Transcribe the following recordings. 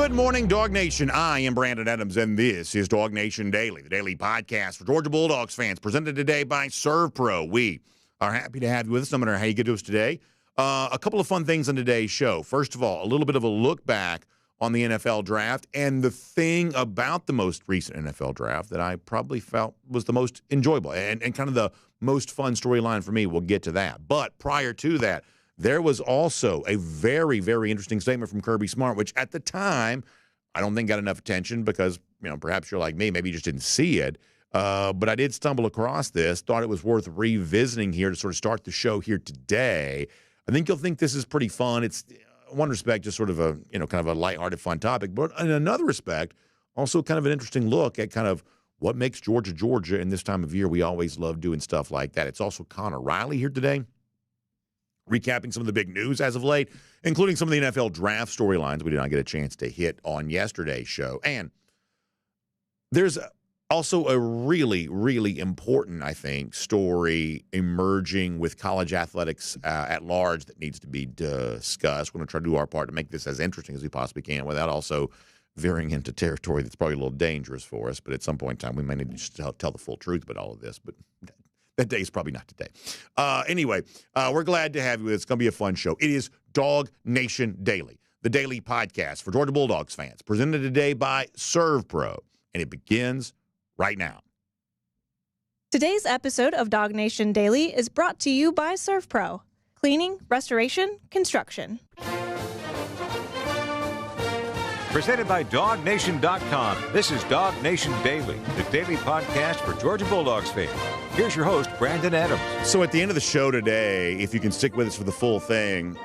Good morning, Dog Nation. I am Brandon Adams, and this is DawgNation Daily, the daily podcast for Georgia Bulldogs fans, presented today by ServPro. We are happy to have you with us, no matter how you get to us today. A couple of fun things on today's show. First of all, a little bit of a look back on the NFL draft, and the thing about the most recent NFL draft that I probably felt was the most enjoyable and kind of the most fun storyline for me. We'll get to that. But prior to that, there was also a very, very interesting statement from Kirby Smart, which at the time I don't think got enough attention because, perhaps you're like me, maybe you just didn't see it. But I did stumble across this, thought it was worth revisiting here to sort of start the show here today. I think you'll think this is pretty fun. It's, in one respect, just sort of a, kind of a lighthearted, fun topic. But in another respect, also kind of an interesting look at kind of what makes Georgia, Georgia. In this time of year, we always love doing stuff like that. It's also Connor Riley here today, recapping some of the big news as of late, including some of the NFL draft storylines we did not get a chance to hit on yesterday's show. And there's also a really, really important, I think, story emerging with college athletics at large that needs to be discussed. We're going to try to do our part to make this as interesting as we possibly can without also veering into territory that's probably a little dangerous for us. But at some point in time, we may need to just tell the full truth about all of this. But that day is probably not today. Anyway, we're glad to have you. It's going to be a fun show. It is DawgNation Daily, the daily podcast for Georgia Bulldogs fans, presented today by ServPro, and it begins right now. Today's episode of DawgNation Daily is brought to you by ServPro, cleaning, restoration, construction. Presented by DawgNation.com. This is DawgNation Daily, the daily podcast for Georgia Bulldogs fans. Here's your host, Brandon Adams. So at the end of the show today, if you can stick with us for the full thing,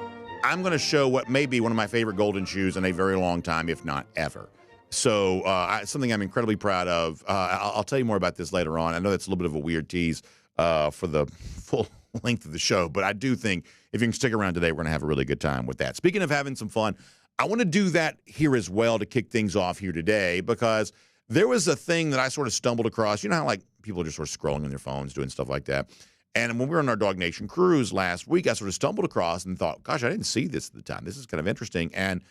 I'm going to show what may be one of my favorite golden shoes in a very long time, if not ever. So something I'm incredibly proud of. I'll tell you more about this later on. I know that's a little bit of a weird tease for the full length of the show, but I do think if you can stick around today, we're going to have a really good time with that. Speaking of having some fun, I want to do that here as well to kick things off here today, because there was a thing that I sort of stumbled across. You know how like people are just sort of scrolling on their phones, doing stuff like that. And when we were on our DawgNation cruise last week, I sort of stumbled across and thought, gosh, I didn't see this at the time. This is kind of interesting. And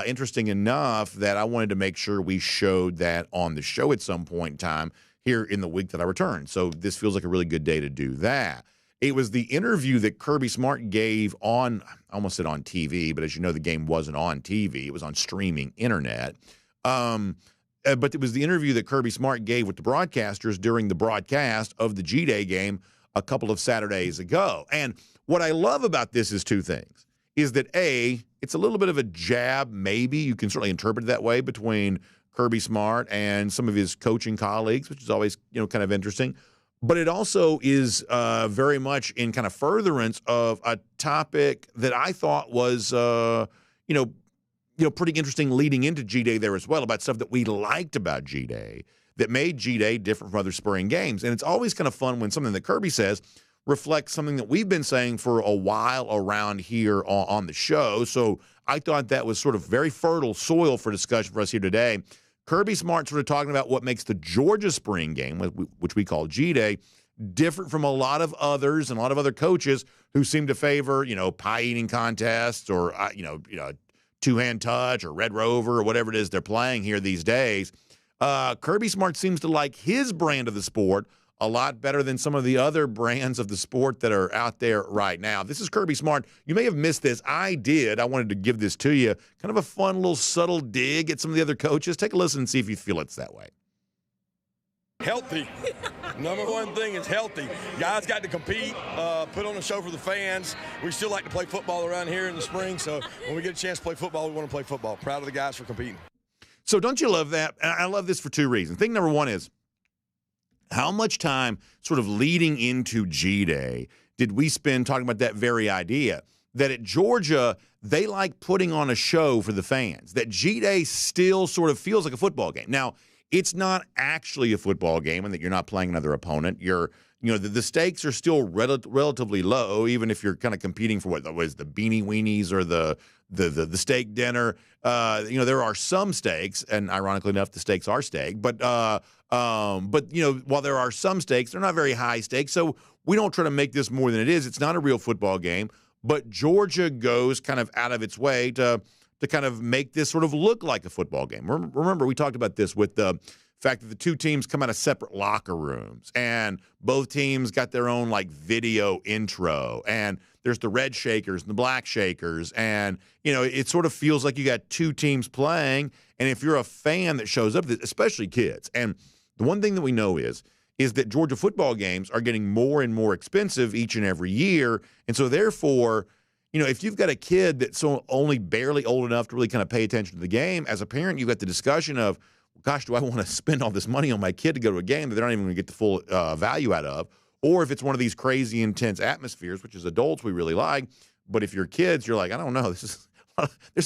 interesting enough that I wanted to make sure we showed that on the show at some point in time here in the week that I returned. So this feels like a really good day to do that. It was the interview that Kirby Smart gave on, I almost said on TV, but as you know, the game wasn't on TV. It was on streaming internet. But it was the interview that Kirby Smart gave with the broadcasters during the broadcast of the G-Day game a couple of Saturdays ago. And what I love about this is two things. Is that, A, it's a little bit of a jab, maybe. You can certainly interpret it that way, between Kirby Smart and some of his coaching colleagues, which is always, kind of interesting. But it also is very much in kind of furtherance of a topic that I thought was, pretty interesting leading into G-Day there as well, about stuff that we liked about G-Day that made G-Day different from other spring games. And it's always kind of fun when something that Kirby says reflects something that we've been saying for a while around here on the show. So I thought that was sort of very fertile soil for discussion for us here today. Kirby Smart sort of talking about what makes the Georgia spring game, which we call G-Day, different from a lot of others and a lot of other coaches who seem to favor, pie eating contests or, two-hand touch or Red Rover or whatever it is they're playing here these days. Kirby Smart seems to like his brand of the sport a lot better than some of the other brands of the sport that are out there right now. This is Kirby Smart. You may have missed this. I did. I wanted to give this to you. Kind of a fun little subtle dig at some of the other coaches. Take a listen and see if you feel it's that way. Healthy. Number one thing is healthy. Guys got to compete, put on a show for the fans. We still like to play football around here in the spring, so when we get a chance to play football, we want to play football. Proud of the guys for competing. So don't you love that? And I love this for two reasons. Thing number one is, how much time sort of leading into G-Day did we spend talking about that very idea? That at Georgia, they like putting on a show for the fans. That G-Day still sort of feels like a football game. Now, it's not actually a football game and that you're not playing another opponent. The stakes are still relatively low, even if you're kind of competing for what is the beanie weenies or the steak dinner. There are some stakes, and ironically enough, the stakes are steak. But while there are some stakes, they're not very high stakes. So we don't try to make this more than it is. It's not a real football game. But Georgia goes kind of out of its way to to kind of make this sort of look like a football game. Remember, we talked about this with the fact that the two teams come out of separate locker rooms, and both teams got their own like video intro, and there's the red shakers and the black shakers, and it sort of feels like you got two teams playing. And if you're a fan that shows up, especially kids, and the one thing that we know is that Georgia football games are getting more and more expensive each and every year, and so therefore, if you've got a kid that's only barely old enough to really kind of pay attention to the game, as a parent, you've got the discussion of, gosh, do I want to spend all this money on my kid to go to a game that they're not even going to get the full value out of? Or if it's one of these crazy intense atmospheres, which as adults we really like, but if you're kids, you're like, I don't know, there's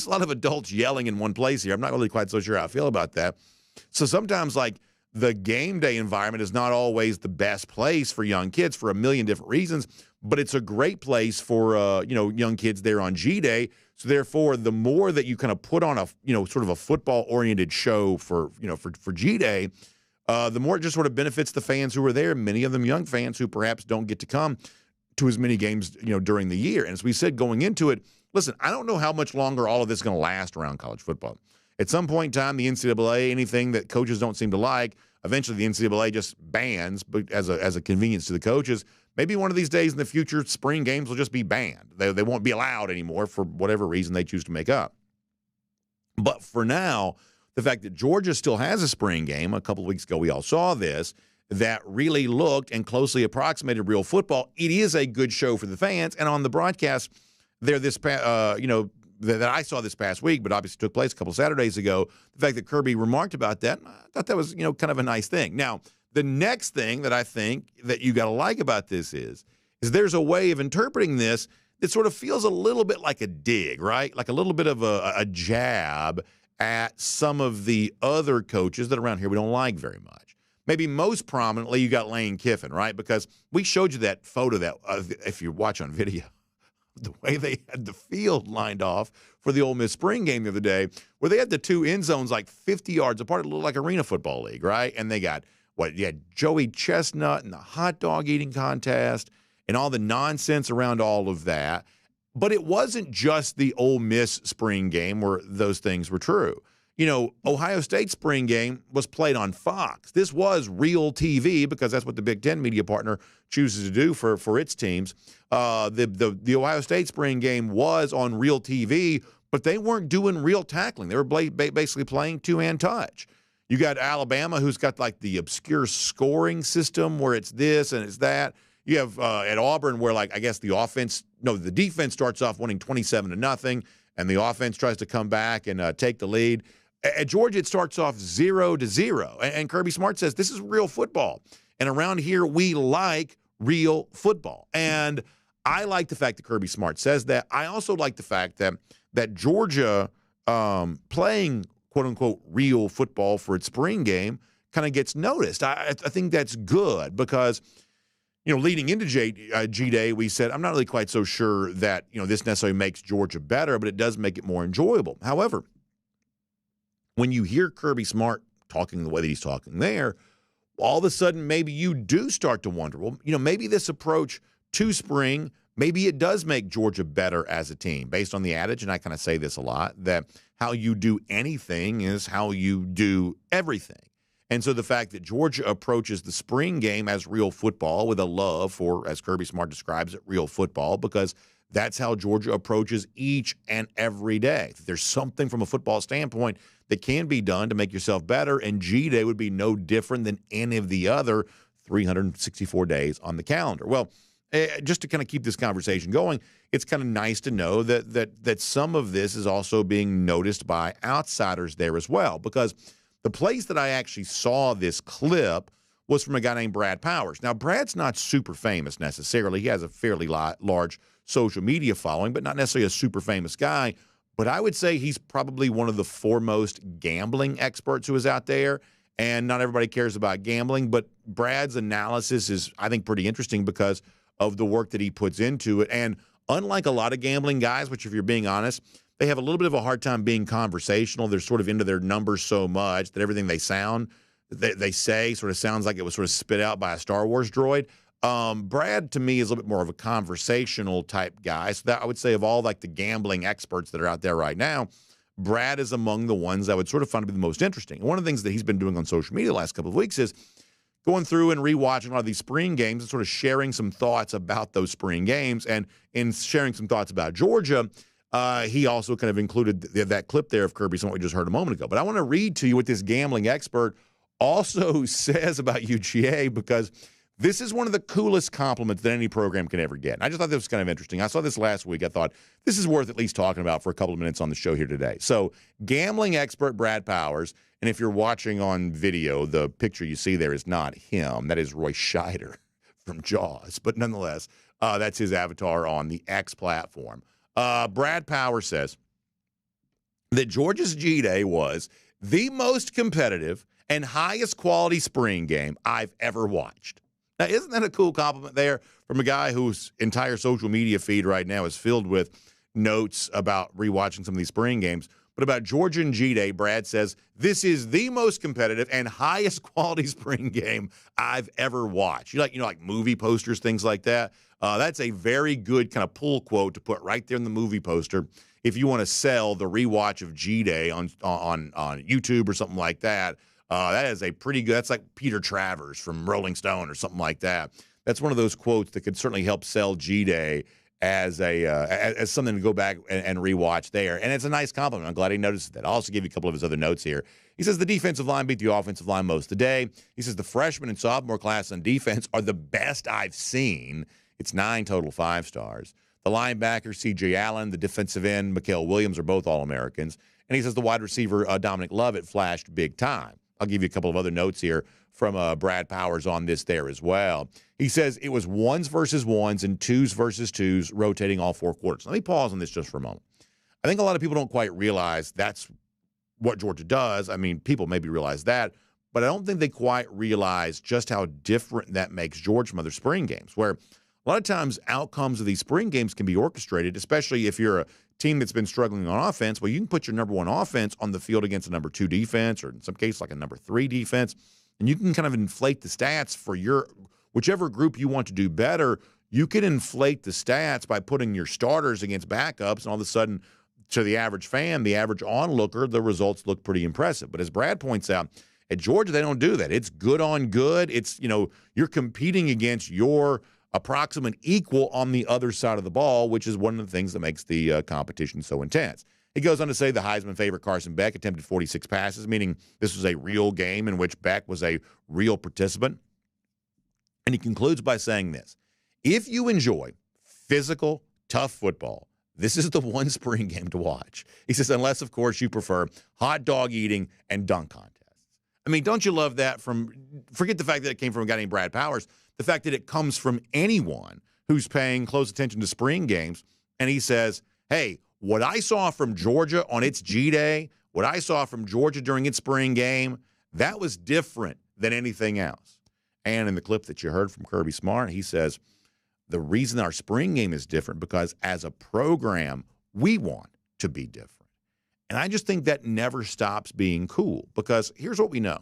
a lot of adults yelling in one place here. I'm not really quite so sure how I feel about that. So sometimes like the game day environment is not always the best place for young kids for a million different reasons, but it's a great place for young kids there on G Day. So therefore, the more that you kind of put on a sort of a football oriented show for G Day, the more it just sort of benefits the fans who are there. Many of them young fans who perhaps don't get to come to as many games during the year. And as we said going into it, listen, I don't know how much longer all of this is going to last around college football. At some point in time, the NCAA, anything that coaches don't seem to like, eventually the NCAA just bans, but as a convenience to the coaches. Maybe one of these days in the future, spring games will just be banned. They won't be allowed anymore for whatever reason they choose to make up. But for now, the fact that Georgia still has a spring game, a couple of weeks ago we all saw this, that really looked and closely approximated real football, it is a good show for the fans. And on the broadcast there that I saw this past week, but obviously took place a couple Saturdays ago, the fact that Kirby remarked about that, I thought that was, kind of a nice thing. Now, the next thing that I think that you got to like about this is there's a way of interpreting this that sort of feels a little bit like a dig, right? Like a little bit of a jab at some of the other coaches that around here we don't like very much. Maybe most prominently, you got Lane Kiffin, right? Because we showed you that photo that, if you watch on video, the way they had the field lined off for the Ole Miss spring game the other day, where they had the two end zones like 50 yards apart. It looked like Arena Football League, right? And they got, you had Joey Chestnut and the hot dog eating contest and all the nonsense around all of that. But it wasn't just the Ole Miss spring game where those things were true. Ohio State's spring game was played on Fox. This was real TV because that's what the Big Ten media partner chooses to do for its teams. The Ohio State spring game was on real TV, but they weren't doing real tackling. They were basically playing two-hand touch. You got Alabama, who's got like the obscure scoring system where it's this and it's that. You have at Auburn where I guess the defense starts off winning 27-0, and the offense tries to come back and take the lead. At Georgia, it starts off 0-0. And Kirby Smart says this is real football. And around here, we like real football. And I like the fact that Kirby Smart says that. I also like the fact that Georgia playing, quote-unquote, real football for its spring game kind of gets noticed. I think that's good because, leading into G-Day, we said, I'm not really quite so sure that, this necessarily makes Georgia better, but it does make it more enjoyable. However, when you hear Kirby Smart talking the way that he's talking there, all of a sudden maybe you do start to wonder, well, maybe this approach to spring, maybe it does make Georgia better as a team based on the adage, and I kind of say this a lot, that how you do anything is how you do everything. And so the fact that Georgia approaches the spring game as real football with a love for, as Kirby Smart describes it, real football, because that's how Georgia approaches each and every day. There's something from a football standpoint that can be done to make yourself better, and G-Day would be no different than any of the other 364 days on the calendar. Well, just to kind of keep this conversation going, it's kind of nice to know that some of this is also being noticed by outsiders there as well, because the place that I actually saw this clip was from a guy named Brad Powers. Now, Brad's not super famous necessarily. He has a fairly large social media following, but not necessarily a super famous guy. But I would say he's probably one of the foremost gambling experts who is out there. And not everybody cares about gambling, but Brad's analysis is, I think, pretty interesting because of the work that he puts into it. And unlike a lot of gambling guys, which if you're being honest, they have a little bit of a hard time being conversational. They're sort of into their numbers so much that everything they say sort of sounds like it was sort of spit out by a Star Wars droid. Brad, to me, is a little bit more of a conversational type guy. So that I would say of all like the gambling experts that are out there right now, Brad is among the ones I would sort of find to be the most interesting. And one of the things that he's been doing on social media the last couple of weeks is going through and rewatching a lot of these spring games and sort of sharing some thoughts about those spring games. And in sharing some thoughts about Georgia, he also kind of included that clip there of Kirby Smart we just heard a moment ago. But I want to read to you what this gambling expert also says about UGA, because this is one of the coolest compliments that any program can ever get. And I just thought this was kind of interesting. I saw this last week. I thought this is worth at least talking about for a couple of minutes on the show here today. So gambling expert Brad Powers, and if you're watching on video, the picture you see there is not him. That is Roy Scheider from Jaws. But nonetheless, that's his avatar on the X platform. Brad Powers says that Georgia's G-Day was the most competitive and highest quality spring game I've ever watched. Now, isn't that a cool compliment there from a guy whose entire social media feed right now is filled with notes about rewatching some of these spring games? But about Georgia and G-Day, Brad says, this is the most competitive and highest quality spring game I've ever watched. Like movie posters, things like that. That's a very good kind of pull quote to put right there in the movie poster if you want to sell the rewatch of G-Day on YouTube or something like that. That is a pretty good. That's like Peter Travers from Rolling Stone or something like that. That's one of those quotes that could certainly help sell G-Day as something to go back and rewatch there. And it's a nice compliment. I'm glad he noticed that. I'll also give you a couple of his other notes here. He says the defensive line beat the offensive line most of the day. He says the freshman and sophomore class on defense are the best I've seen. It's 9 total 5 stars. The linebacker, C.J. Allen, the defensive end, Mikael Williams, are both All-Americans. And he says the wide receiver, Dominic Lovett, flashed big time. I'll give you a couple of other notes here from Brad Powers on this there as well. He says it was 1s versus 1s and 2s versus 2s, rotating all 4 quarters. Let me pause on this just for a moment. I think a lot of people don't quite realize that's what Georgia does. I mean, people maybe realize that, but I don't think they quite realize just how different that makes Georgia from other spring games, where a lot of times outcomes of these spring games can be orchestrated, especially if you're a team that's been struggling on offense. Well, you can put your number 1 offense on the field against a number 2 defense, or in some cases like a number 3 defense, and you can kind of inflate the stats for your whichever group you want to do better. You can inflate the stats by putting your starters against backups, and all of a sudden, to the average fan, the average onlooker, the results look pretty impressive. But as Brad points out, at Georgia, they don't do that. It's good on good. It's, you're competing against your approximate equal on the other side of the ball, which is one of the things that makes the competition so intense. He goes on to say the Heisman favorite Carson Beck attempted 46 passes, meaning this was a real game in which Beck was a real participant. And he concludes by saying this: if you enjoy physical, tough football, this is the one spring game to watch. He says, unless, of course, you prefer hot dog eating and dunk contests. I mean, don't you love that? Forget the fact that it came from a guy named Brad Powers, the fact that it comes from anyone who's paying close attention to spring games, and he says, hey, what I saw from Georgia on its G-Day, what I saw from Georgia during its spring game, that was different than anything else. And in the clip that you heard from Kirby Smart, he says, the reason our spring game is different because as a program, we want to be different. And I just think that never stops being cool, because here's what we know.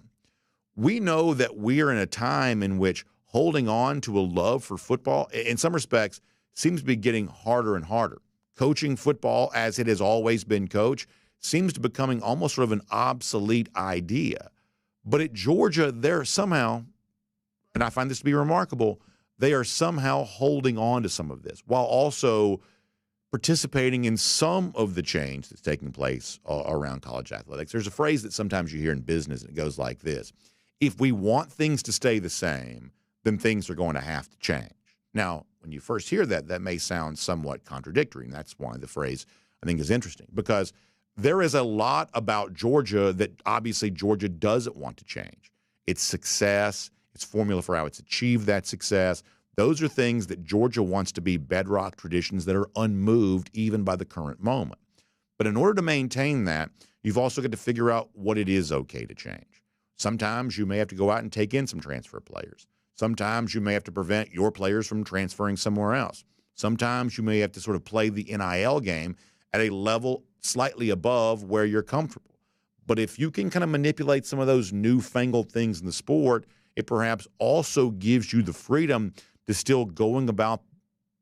We know that we are in a time in which holding on to a love for football, in some respects, seems to be getting harder and harder. Coaching football as it has always been coached seems to be becoming almost sort of an obsolete idea. But at Georgia, they're somehow, and I find this to be remarkable, they are somehow holding on to some of this while also participating in some of the change that's taking place around college athletics. There's a phrase that sometimes you hear in business, and it goes like this: if we want things to stay the same, then things are going to have to change. Now, when you first hear that, that may sound somewhat contradictory, and that's why the phrase, I think, is interesting, because there is a lot about Georgia that obviously Georgia doesn't want to change. Its success, its formula for how it's achieved that success, those are things that Georgia wants to be bedrock traditions that are unmoved even by the current moment. But in order to maintain that, you've also got to figure out what it is okay to change. Sometimes you may have to go out and take in some transfer players. Sometimes you may have to prevent your players from transferring somewhere else. Sometimes you may have to sort of play the NIL game at a level slightly above where you're comfortable. But if you can kind of manipulate some of those newfangled things in the sport, it perhaps also gives you the freedom to still going about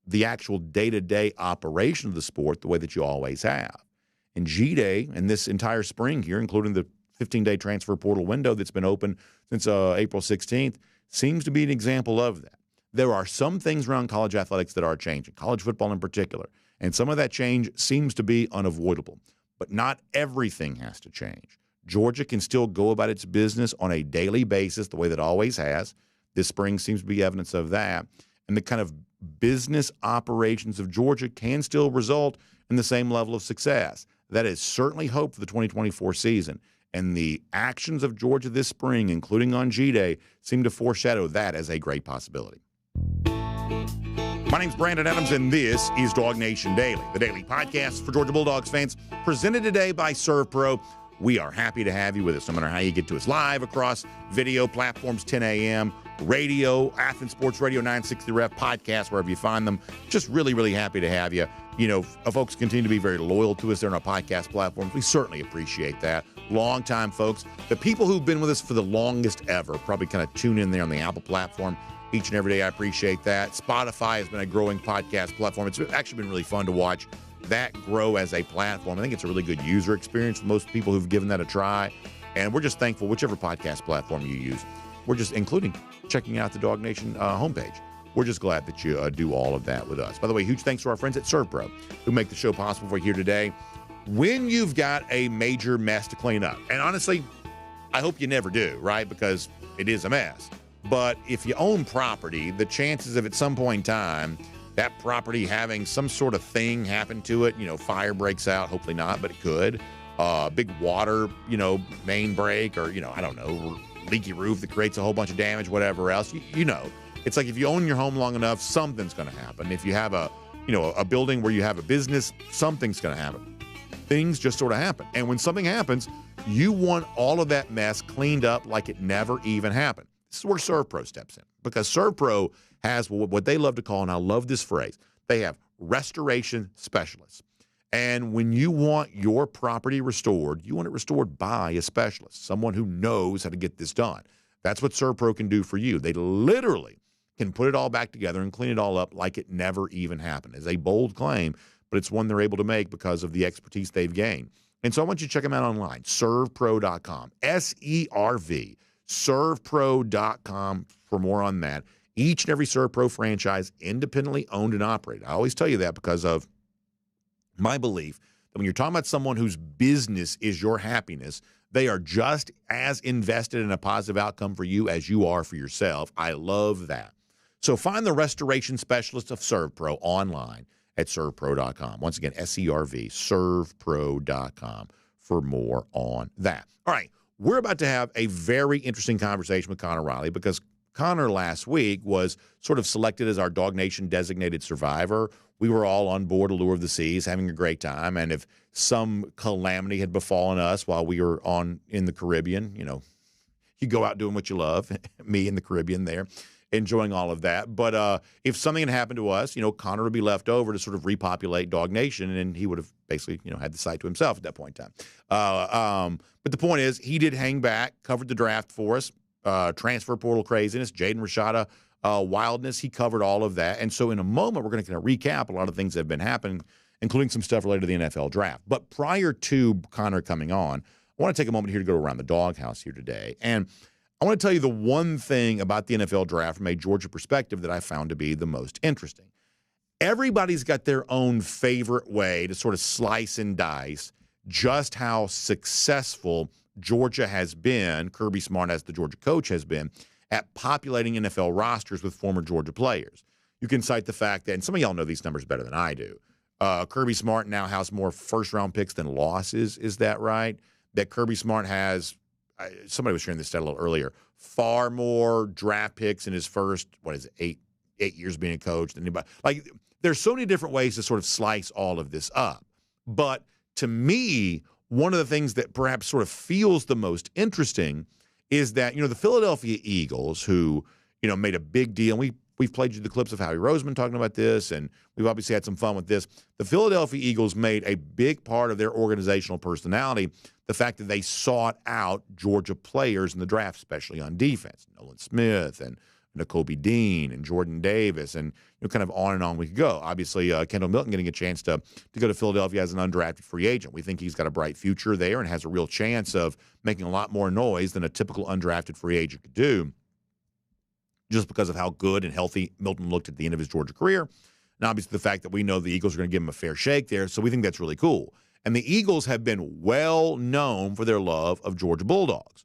the actual day-to-day operation of the sport the way that you always have. And G-Day and this entire spring here, including the 15-day transfer portal window that's been open since April 16th, seems to be an example of that. There are some things around college athletics that are changing, college football in particular, and some of that change seems to be unavoidable. But not everything has to change. Georgia can still go about its business on a daily basis the way that it always has. This spring seems to be evidence of that. And the kind of business operations of Georgia can still result in the same level of success. That is certainly hope for the 2024 season. And the actions of Georgia this spring, including on G-Day, seem to foreshadow that as a great possibility. My name's Brandon Adams, and this is DawgNation Daily, the daily podcast for Georgia Bulldogs fans, presented today by ServPro. We are happy to have you with us, no matter how you get to us, live across video platforms, 10 a.m., radio, Athens Sports Radio, 960 Ref, podcast, wherever you find them. Just really, really happy to have you. You know, folks continue to be very loyal to us there on our podcast platforms. We certainly appreciate that. Long-time folks, the people who've been with us for the longest ever, probably kind of tune in there on the Apple platform each and every day. I appreciate that. Spotify has been a growing podcast platform. It's actually been really fun to watch that grow as a platform. I think it's a really good user experience for most people who've given that a try. And we're just thankful, whichever podcast platform you use. We're just including checking out the DawgNation homepage. We're just glad that you do all of that with us. By the way, huge thanks to our friends at ServPro who make the show possible for you here today. When you've got a major mess to clean up, and honestly, I hope you never do, right? Because it is a mess. But if you own property, the chances of at some point in time, that property having some sort of thing happen to it, fire breaks out, hopefully not, but it could. Big water, main break, or, I don't know, leaky roof that creates a whole bunch of damage, whatever else. It's like if you own your home long enough, something's going to happen. If you have a building where you have a business, something's going to happen. Things just sort of happen. And when something happens, you want all of that mess cleaned up like it never even happened. This is where ServPro steps in, because ServPro has what they love to call, and I love this phrase, they have restoration specialists. And when you want your property restored, you want it restored by a specialist, someone who knows how to get this done. That's what ServPro can do for you. They literally can put it all back together and clean it all up like it never even happened. It's a bold claim, but it's one they're able to make because of the expertise they've gained. And so I want you to check them out online, servpro.com, S-E-R-V, servpro.com for more on that. Each and every ServPro franchise, independently owned and operated. I always tell you that because of my belief that when you're talking about someone whose business is your happiness, they are just as invested in a positive outcome for you as you are for yourself. I love that. So find the restoration specialist of ServPro online at servpro.com. Once again, S-E-R-V, servpro.com for more on that. All right, we're about to have a very interesting conversation with Connor Riley because Connor last week was sort of selected as our DawgNation designated survivor. We were all on board Allure of the Seas, having a great time. And if some calamity had befallen us while we were in the Caribbean, you go out doing what you love, me in the Caribbean there, enjoying all of that. But if something had happened to us, Connor would be left over to sort of repopulate DawgNation, and he would have basically, had the site to himself at that point in time. But the point is, he did hang back, covered the draft for us, transfer portal craziness, Jaden Rashada wildness. He covered all of that. And so in a moment, we're going to kind of recap a lot of things that have been happening, including some stuff related to the NFL draft. But prior to Connor coming on, I want to take a moment here to go around the doghouse here today. And I want to tell you the one thing about the NFL draft from a Georgia perspective that I found to be the most interesting. Everybody's got their own favorite way to sort of slice and dice just how successful Georgia has been, Kirby Smart as the Georgia coach has been, at populating NFL rosters with former Georgia players. You can cite the fact that, and some of y'all know these numbers better than I do, Kirby Smart now has more first-round picks than losses. Is that right? That Kirby Smart has, somebody was sharing this stat a little earlier, far more draft picks in his first, eight years being a coach than anybody. Like, there's so many different ways to sort of slice all of this up. But to me, one of the things that perhaps sort of feels the most interesting is that, the Philadelphia Eagles, who, made a big deal. We've played you the clips of Howie Roseman talking about this, and we've obviously had some fun with this. The Philadelphia Eagles made a big part of their organizational personality the fact that they sought out Georgia players in the draft, especially on defense. Nolan Smith and Kobe Dean and Jordan Davis, and kind of on and on we could go. Obviously, Kendall Milton getting a chance to go to Philadelphia as an undrafted free agent. We think he's got a bright future there and has a real chance of making a lot more noise than a typical undrafted free agent could do, just because of how good and healthy Milton looked at the end of his Georgia career. And obviously the fact that we know the Eagles are going to give him a fair shake there, so we think that's really cool. And the Eagles have been well known for their love of Georgia Bulldogs.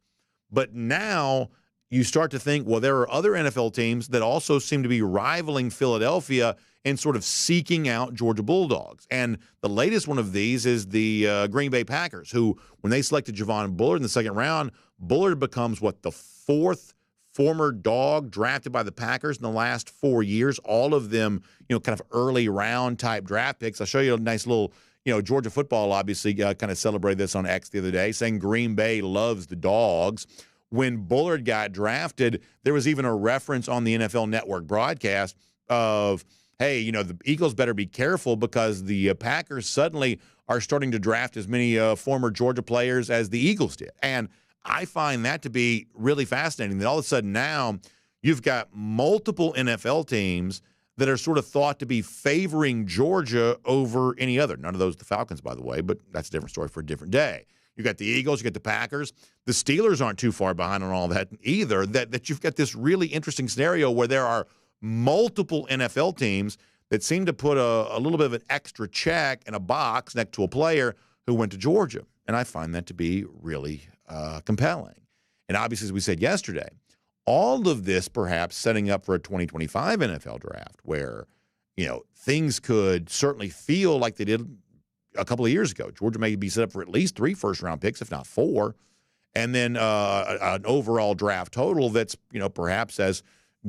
But now you start to think, well, there are other NFL teams that also seem to be rivaling Philadelphia and sort of seeking out Georgia Bulldogs. And the latest one of these is the Green Bay Packers, who, when they selected Javon Bullard in the second round, Bullard becomes, the fourth former Dog drafted by the Packers in the last 4 years, all of them, kind of early round type draft picks. I'll show you a nice little, Georgia football obviously kind of celebrated this on X the other day, saying Green Bay loves the Dogs. When Bullard got drafted, there was even a reference on the NFL Network broadcast of, hey, the Eagles better be careful because the Packers suddenly are starting to draft as many former Georgia players as the Eagles did. And I find that to be really fascinating, that all of a sudden now you've got multiple NFL teams that are sort of thought to be favoring Georgia over any other. None of those the Falcons, by the way, but that's a different story for a different day. You got the Eagles, you got the Packers. The Steelers aren't too far behind on all that either, that you've got this really interesting scenario where there are multiple NFL teams that seem to put a little bit of an extra check in a box next to a player who went to Georgia. And I find that to be really compelling. And obviously, as we said yesterday, all of this perhaps setting up for a 2025 NFL draft where, things could certainly feel like they did a couple of years ago. Georgia may be set up for at least 3 first-round picks, if not 4, and then an overall draft total that's, perhaps as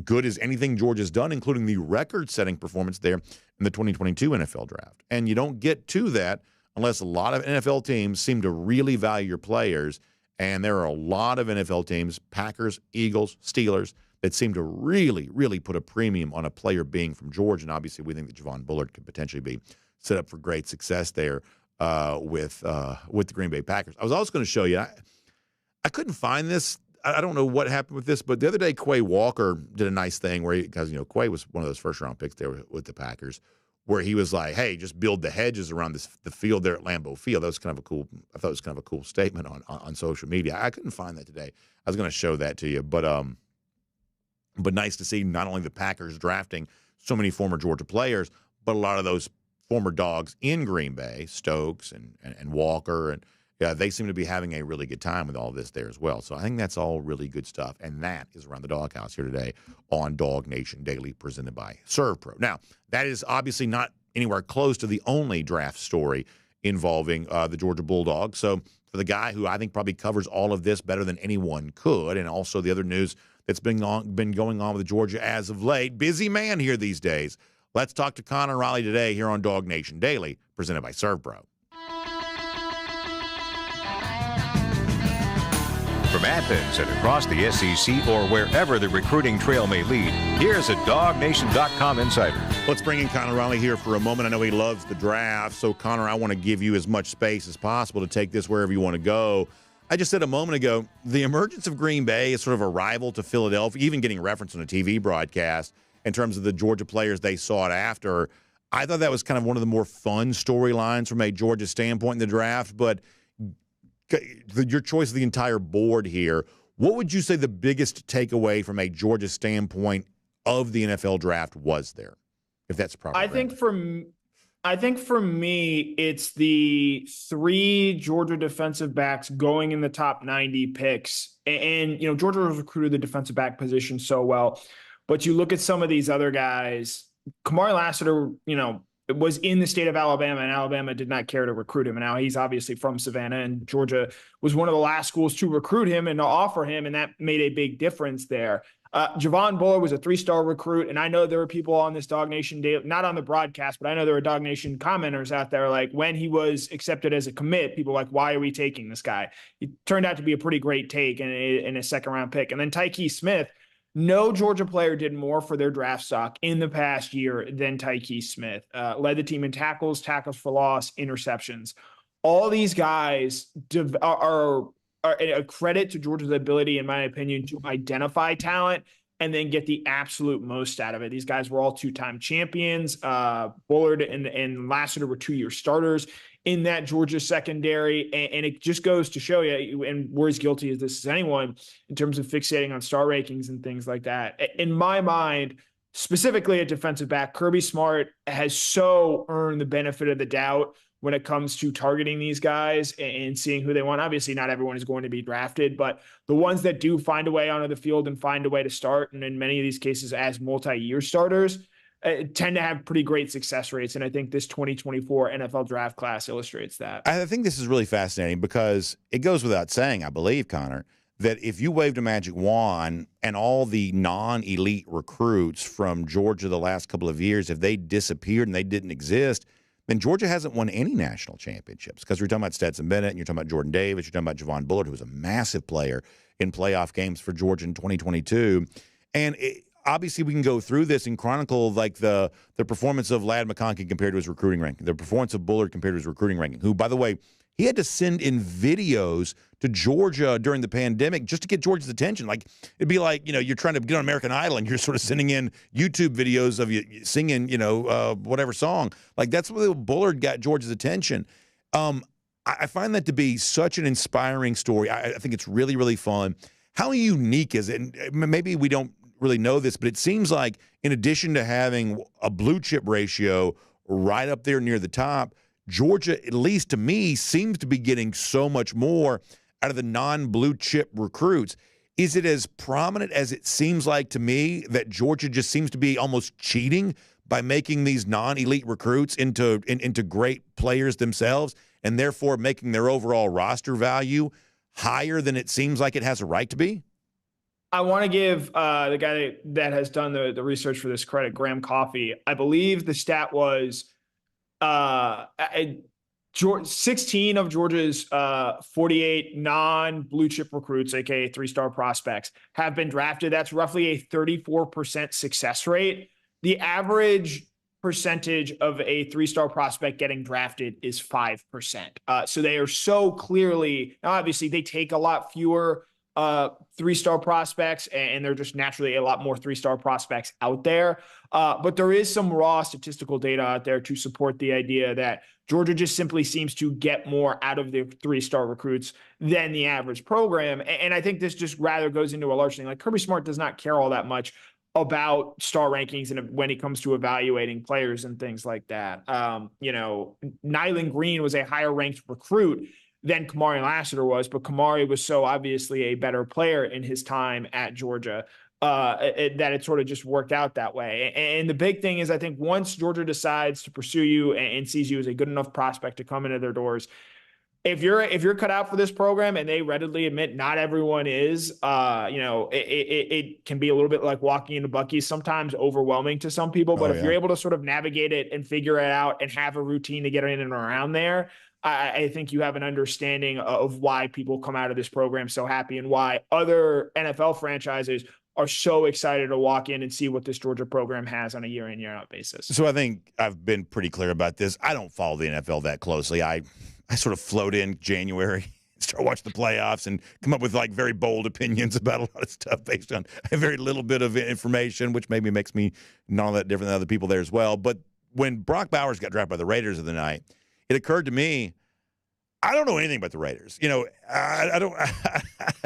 good as anything Georgia's done, including the record-setting performance there in the 2022 NFL draft. And you don't get to that unless a lot of NFL teams seem to really value your players. And there are a lot of NFL teams, Packers, Eagles, Steelers, that seem to really, really put a premium on a player being from Georgia. And obviously we think that Javon Bullard could potentially be set up for great success there with the Green Bay Packers. I was also going to show you, I couldn't find this. I don't know what happened with this, but the other day Quay Walker did a nice thing where, because Quay was one of those first-round picks there with the Packers, where he was like, hey, just build the hedges around the field there at Lambeau Field. That was kind of I thought it was kind of a cool statement on social media. I couldn't find that today. I was going to show that to you, but nice to see not only the Packers drafting so many former Georgia players, but a lot of those former Dogs in Green Bay, Stokes and Walker, and they seem to be having a really good time with all this there as well. So I think that's all really good stuff, and that is Around the Doghouse here today on DawgNation Daily, presented by ServPro. Now, that is obviously not anywhere close to the only draft story involving the Georgia Bulldogs. So for the guy who I think probably covers all of this better than anyone could, and also the other news that's been going on with Georgia as of late, busy man here these days. Let's talk to Connor Riley today here on DawgNation Daily, presented by ServPro. From Athens and across the SEC or wherever the recruiting trail may lead, here's a DawgNation.com insider. Let's bring in Connor Riley here for a moment. I know he loves the draft. So, Connor, I want to give you as much space as possible to take this wherever you want to go. I just said a moment ago, the emergence of Green Bay is sort of a rival to Philadelphia, even getting referenced on a TV broadcast in terms of the Georgia players they sought after. I thought that was kind of one of the more fun storylines from a Georgia standpoint in the draft, but your choice of the entire board here, what would you say the biggest takeaway from a Georgia standpoint of the NFL draft was there, if that's proper? I think for me, it's the 3 Georgia defensive backs going in the top 90 picks. And Georgia has recruited the defensive back position so well. But you look at some of these other guys, Kamari Lassiter, was in the state of Alabama, and Alabama did not care to recruit him. And now he's obviously from Savannah, and Georgia was one of the last schools to recruit him and to offer him, and that made a big difference there. Javon Bullard was a 3-star recruit, and I know there were people on this DawgNation Daily, not on the broadcast, but I know there were DawgNation commenters out there, like when he was accepted as a commit, people were like, why are we taking this guy? He turned out to be a pretty great take in a second-round pick. And then Tyke Smith, no Georgia player did more for their draft stock in the past year than Tyke Smith. Led the team in tackles for loss, interceptions. All these guys are a credit to Georgia's ability, in my opinion, to identify talent and then get the absolute most out of it. These guys were all two-time champions. Bullard and Lassiter were 2-year starters in that Georgia secondary. And it just goes to show you, and we're as guilty as this as anyone in terms of fixating on star rankings and things like that. In my mind, specifically at defensive back, Kirby Smart has so earned the benefit of the doubt when it comes to targeting these guys and seeing who they want. Obviously, not everyone is going to be drafted, but the ones that do find a way onto the field and find a way to start, and in many of these cases as multi-year starters, tend to have pretty great success rates. And I think this 2024 NFL draft class illustrates that. I think this is really fascinating because it goes without saying, I believe, Connor, that if you waved a magic wand and all the non-elite recruits from Georgia the last couple of years, if they disappeared and they didn't exist, then Georgia hasn't won any national championships, because you're talking about Stetson Bennett and you're talking about Jordan Davis, you're talking about Javon Bullard, who was a massive player in playoff games for Georgia in 2022. And obviously we can go through this and chronicle like the performance of Ladd McConkey compared to his recruiting ranking, the performance of Bullard compared to his recruiting ranking, who, by the way, he had to send in videos to Georgia during the pandemic just to get Georgia's attention. Like, it'd be like, you're trying to get on American Idol and you're sort of sending in YouTube videos of you singing, whatever song. Like, that's where Bullard got Georgia's attention. I find that to be such an inspiring story. I think it's really, really fun. How unique is it? And maybe we don't really know this, but it seems like in addition to having a blue chip ratio right up there near the top, Georgia, at least to me, seems to be getting so much more out of the non-blue chip recruits. Is it as prominent as it seems like to me that Georgia just seems to be almost cheating by making these non-elite recruits into great players themselves, and therefore making their overall roster value higher than it seems like it has a right to be? I want to give the guy that has done the research for this credit, Graham Coffey. I believe the stat was 16 of Georgia's 48 non-blue chip recruits, aka 3-star prospects, have been drafted. That's roughly a 34% success rate. The average percentage of a 3-star prospect getting drafted is 5%. So they are so clearly, now obviously they take a lot fewer 3-star prospects, and they're just naturally a lot more 3-star prospects out there. But there is some raw statistical data out there to support the idea that Georgia just simply seems to get more out of their 3-star recruits than the average program. And I think this just rather goes into a large thing. Like, Kirby Smart does not care all that much about star rankings and when it comes to evaluating players and things like that. Nyland Green was a higher ranked recruit than Kamari Lassiter was, but Kamari was so obviously a better player in his time at Georgia that it sort of just worked out that way. And the big thing is, I think once Georgia decides to pursue you and sees you as a good enough prospect to come into their doors, if you're cut out for this program, and they readily admit not everyone is, it can be a little bit like walking into Buc-ee's, sometimes overwhelming to some people. But if you're able to sort of navigate it and figure it out and have a routine to get in and around there, I think you have an understanding of why people come out of this program so happy, and why other NFL franchises are so excited to walk in and see what this Georgia program has on a year in, year out basis. So I think I've been pretty clear about this. I don't follow the NFL that closely. I sort of float in January, start watching the playoffs, and come up with like very bold opinions about a lot of stuff based on a very little bit of information, which maybe makes me not all that different than other people there as well. But when Brock Bowers got drafted by the Raiders of the night, it occurred to me, I don't know anything about the Raiders. I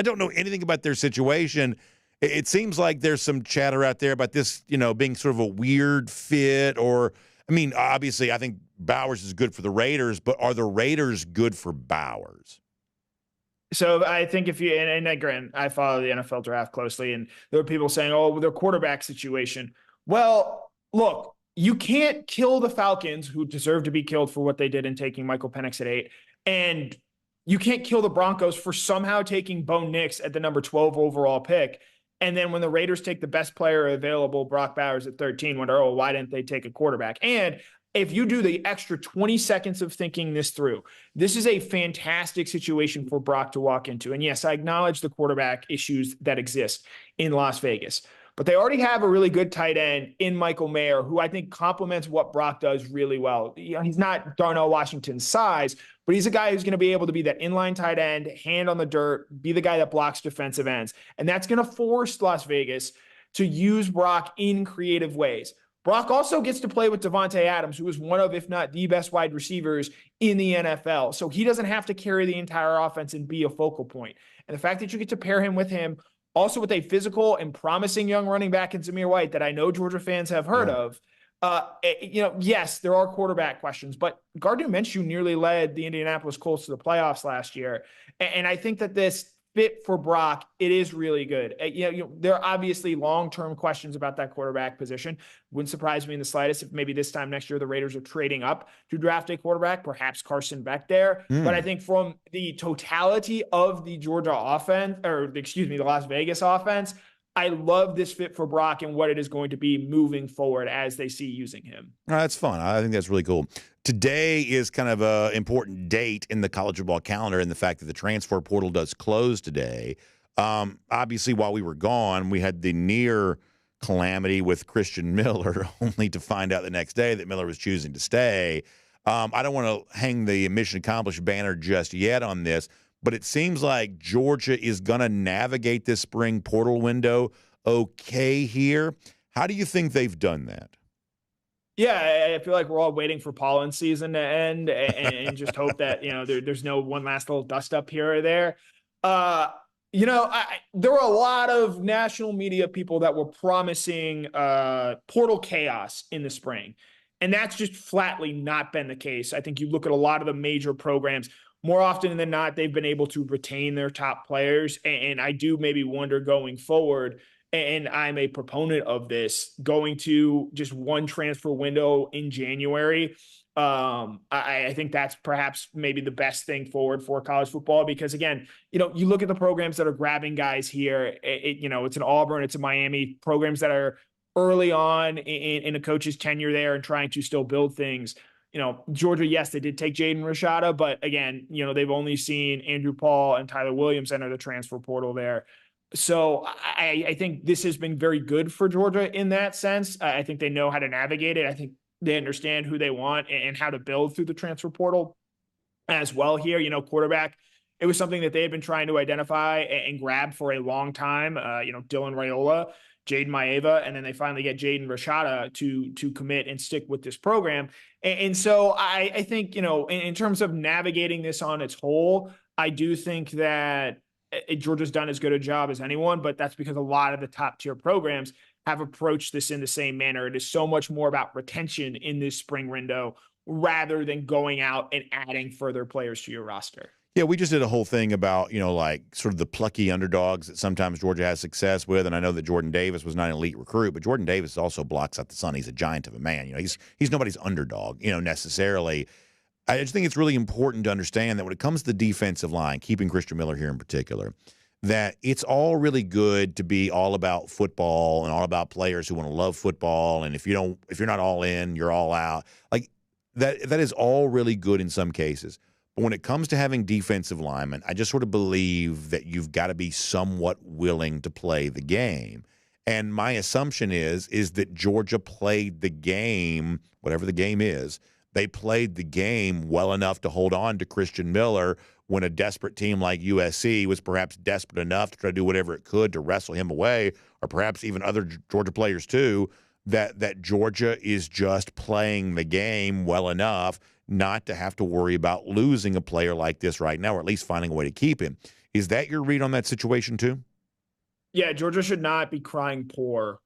don't know anything about their situation. It seems like there's some chatter out there about this, being sort of a weird fit, or, obviously I think Bowers is good for the Raiders, but are the Raiders good for Bowers? So I think if you, and again, I follow the NFL draft closely, and there are people saying, oh, their quarterback situation. Well, look, you can't kill the Falcons, who deserve to be killed for what they did in taking Michael Penix at 8. And you can't kill the Broncos for somehow taking Bo Nix at the number 12 overall pick. And then when the Raiders take the best player available, Brock Bowers at 13, wonder, oh, why didn't they take a quarterback? And if you do the extra 20 seconds of thinking this through, this is a fantastic situation for Brock to walk into. And yes, I acknowledge the quarterback issues that exist in Las Vegas, but they already have a really good tight end in Michael Mayer, who I think complements what Brock does really well. He's not Darnell Washington's size, but he's a guy who's going to be able to be that inline tight end, hand on the dirt, be the guy that blocks defensive ends. And that's going to force Las Vegas to use Brock in creative ways. Brock also gets to play with Devontae Adams, who is one of, if not the best wide receivers in the NFL. So he doesn't have to carry the entire offense and be a focal point. And the fact that you get to pair him with him, also with a physical and promising young running back in Zamir White that I know Georgia fans have heard of, yes, there are quarterback questions, but Gardner Minshew nearly led the Indianapolis Colts to the playoffs last year. And I think that this fit for Brock, it is really good. There are obviously long-term questions about that quarterback position. Wouldn't surprise me in the slightest if maybe this time next year the Raiders are trading up to draft a quarterback, perhaps Carson Beck there. But I think from the totality of the Georgia offense, the Las Vegas offense, I love this fit for Brock and what it is going to be moving forward as they see using him. That's fun. I think that's really cool. Today is kind of an important date in the college football calendar, and the fact that the transfer portal does close today. Obviously, while we were gone, we had the near calamity with Christen Miller, only to find out the next day that Miller was choosing to stay. I don't want to hang the mission accomplished banner just yet on this, but it seems like Georgia is going to navigate this spring portal window okay here. How do you think they've done that? Yeah, I feel like we're all waiting for pollen season to end and just hope that, there's no one last little dust up here or there. There were a lot of national media people that were promising portal chaos in the spring, and that's just flatly not been the case. I think you look at a lot of the major programs, more often than not, they've been able to retain their top players. And I do maybe wonder going forward, and I'm a proponent of this, going to just one transfer window in January. I think that's perhaps maybe the best thing forward for college football, because again, you look at the programs that are grabbing guys here, it's an Auburn, it's a Miami, programs that are early on in a coach's tenure there and trying to still build things. Georgia, yes, they did take Jaden Rashada, but again, they've only seen Andrew Paul and Tyler Williams enter the transfer portal there. So I think this has been very good for Georgia in that sense. I think they know how to navigate it. I think they understand who they want and how to build through the transfer portal as well here. Quarterback, it was something that they had been trying to identify and grab for a long time. Dylan Raiola, Jaden Maeva, and then they finally get Jaden Rashada to commit and stick with this program. And so I think, in terms of navigating this on its whole, I do think that Georgia's done as good a job as anyone, but that's because a lot of the top tier programs have approached this in the same manner. It is so much more about retention in this spring window rather than going out and adding further players to your roster. Yeah, we just did a whole thing about, sort of the plucky underdogs that sometimes Georgia has success with. And I know that Jordan Davis was not an elite recruit, but Jordan Davis also blocks out the sun. He's a giant of a man. He's nobody's underdog, necessarily. I just think it's really important to understand that when it comes to the defensive line, keeping Christen Miller here in particular, that it's all really good to be all about football and all about players who want to love football. And if you're not all in, you're all out. Like that is all really good in some cases. But when it comes to having defensive linemen, I just sort of believe that you've got to be somewhat willing to play the game. And my assumption is that Georgia played the game, whatever the game is, they played the game well enough to hold on to Christen Miller when a desperate team like USC was perhaps desperate enough to try to do whatever it could to wrestle him away, or perhaps even other Georgia players too, that Georgia is just playing the game well enough not to have to worry about losing a player like this right now, or at least finding a way to keep him. Is that your read on that situation too? Yeah, Georgia should not be crying poor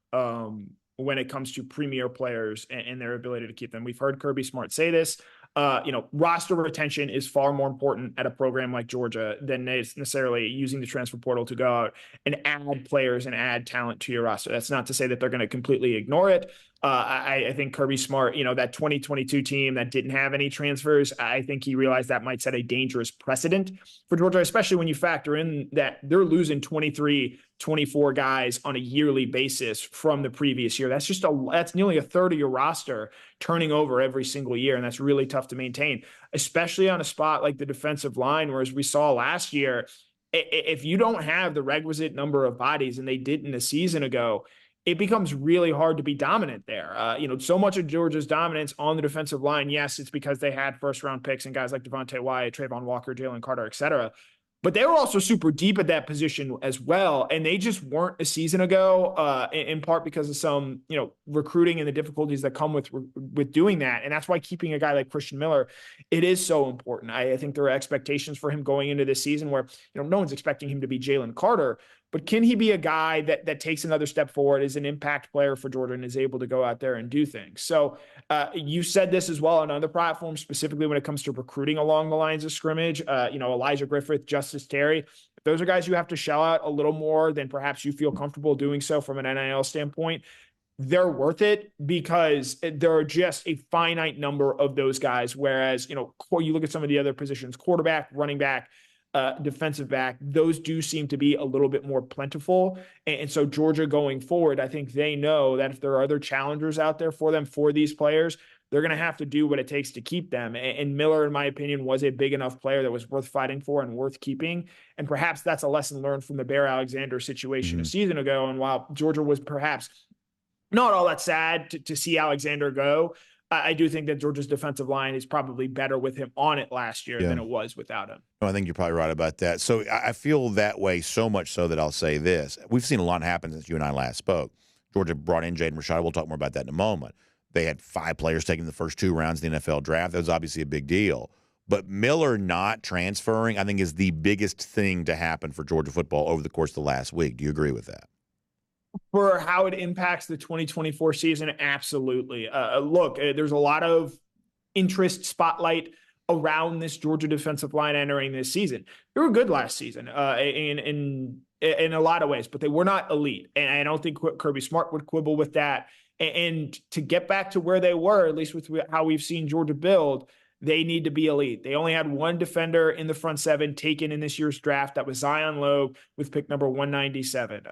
when it comes to premier players and their ability to keep them. We've heard Kirby Smart say this. Roster retention is far more important at a program like Georgia than is necessarily using the transfer portal to go out and add players and add talent to your roster. That's not to say that they're going to completely ignore it. I think Kirby Smart, that 2022 team that didn't have any transfers, I think he realized that might set a dangerous precedent for Georgia, especially when you factor in that they're losing 23, 24 guys on a yearly basis from the previous year. That's nearly a third of your roster turning over every single year. And that's really tough to maintain, especially on a spot like the defensive line, whereas we saw last year, if you don't have the requisite number of bodies, and they didn't a season ago, it becomes really hard to be dominant there. So much of Georgia's dominance on the defensive line, yes, it's because they had first-round picks and guys like Devontae Wyatt, Trayvon Walker, Jalen Carter, et cetera. but they were also super deep at that position as well. And they just weren't a season ago, in part because of some, recruiting and the difficulties that come with doing that. And that's why keeping a guy like Christen Miller, it is so important. I think there are expectations for him going into this season where, no one's expecting him to be Jalen Carter, but can he be a guy that takes another step forward, is an impact player for Georgia, and is able to go out there and do things? So you said this as well on other platforms, specifically when it comes to recruiting along the lines of scrimmage. Elijah Griffith, Justice Terry, those are guys you have to shell out a little more than perhaps you feel comfortable doing so from an NIL standpoint. They're worth it because there are just a finite number of those guys. Whereas, you look at some of the other positions, quarterback, running back, defensive back, those do seem to be a little bit more plentiful. And so Georgia going forward, I think they know that if there are other challengers out there for them, for these players, they're going to have to do what it takes to keep them. And Miller, in my opinion, was a big enough player that was worth fighting for and worth keeping. And perhaps that's a lesson learned from the Bear Alexander situation a season ago. And while Georgia was perhaps not all that sad to see Alexander go, I do think that Georgia's defensive line is probably better with him on it last year than it was without him. I think you're probably right about that. So I feel that way, so much so that I'll say this. We've seen a lot happen since you and I last spoke. Georgia brought in Jaden Rashada. We'll talk more about that in a moment. They had 5 players taking the first 2 rounds of the NFL draft. That was obviously a big deal. But Miller not transferring, I think, is the biggest thing to happen for Georgia football over the course of the last week. Do you agree with that? For how it impacts the 2024 season, absolutely. Look, there's a lot of interest, spotlight around this Georgia defensive line entering this season. They were good last season in a lot of ways, but they were not elite. And I don't think Kirby Smart would quibble with that. And to get back to where they were, at least with how we've seen Georgia build, they need to be elite. They only had one defender in the front 7 taken in this year's draft. That was Zion Logue with pick number 197.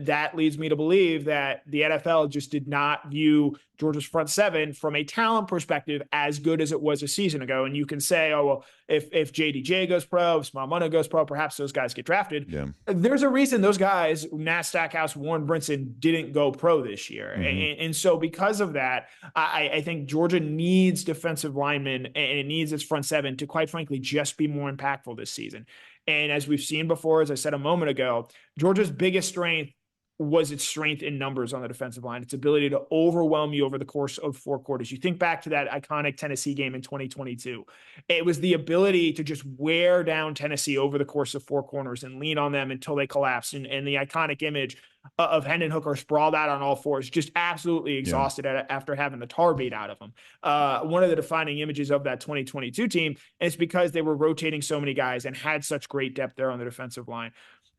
That leads me to believe that the NFL just did not view Georgia's front 7 from a talent perspective as good as it was a season ago. And you can say, oh, well, if JDJ goes pro, if Small goes pro, perhaps those guys get drafted. Yeah. There's a reason those guys, Nat Stackhouse, Warren Brinson, didn't go pro this year. And so because of that, I think Georgia needs defensive linemen, and it needs its front 7 to, quite frankly, just be more impactful this season. And as we've seen before, as I said a moment ago, Georgia's biggest strength was its strength in numbers on the defensive line, its ability to overwhelm you over the course of 4 quarters. You think back to that iconic Tennessee game in 2022. It was the ability to just wear down Tennessee over the course of 4 corners and lean on them until they collapsed. And the iconic image of Hendon Hooker sprawled out on all 4s, just absolutely exhausted after having the tar beat out of him. One of the defining images of that 2022 team, and it's because they were rotating so many guys and had such great depth there on the defensive line.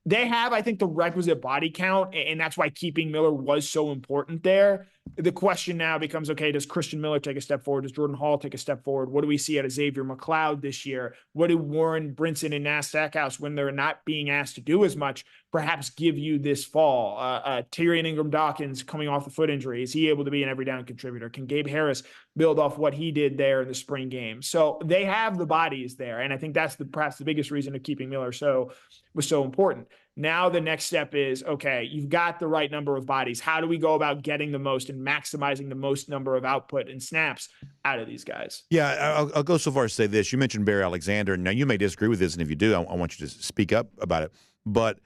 They have, I think, the requisite body count, and that's why keeping Miller was so important there. The question now becomes, okay, does Christen Miller take a step forward? Does Jordan Hall take a step forward? What do we see out of Xavier McLeod this year? What do Warren Brinson and Nat Stackhouse, when they're not being asked to do as much, perhaps give you this fall? Tyrion Ingram-Dawkins coming off the foot injury. Is he able to be an every down contributor? Can Gabe Harris build off what he did there in the spring game? So they have the bodies there, and I think that's perhaps the biggest reason of keeping Miller was so important. Now the next step is, okay, you've got the right number of bodies. How do we go about getting the most and maximizing the most number of output and snaps out of these guys? Yeah, I'll go so far as to say this. You mentioned Barry Alexander. Now, you may disagree with this, and if you do, I want you to speak up about it. But,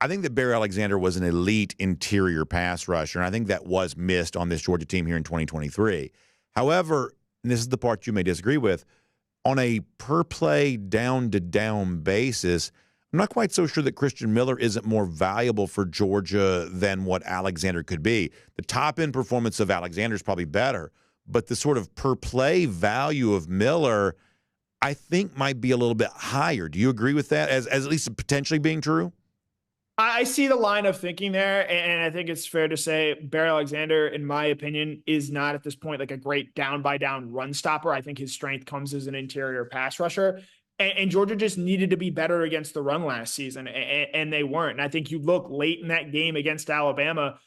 I think that Barry Alexander was an elite interior pass rusher, and I think that was missed on this Georgia team here in 2023. However, and this is the part you may disagree with, on a per-play down-to-down basis, I'm not quite so sure that Christen Miller isn't more valuable for Georgia than what Alexander could be. The top-end performance of Alexander is probably better, but the sort of per-play value of Miller, I think, might be a little bit higher. Do you agree with that, as at least potentially being true? I see the line of thinking there, and I think it's fair to say Barry Alexander, in my opinion, is not at this point like a great down-by-down run stopper. I think his strength comes as an interior pass rusher. And Georgia just needed to be better against the run last season, and they weren't. And I think you look late in that game against Alabama,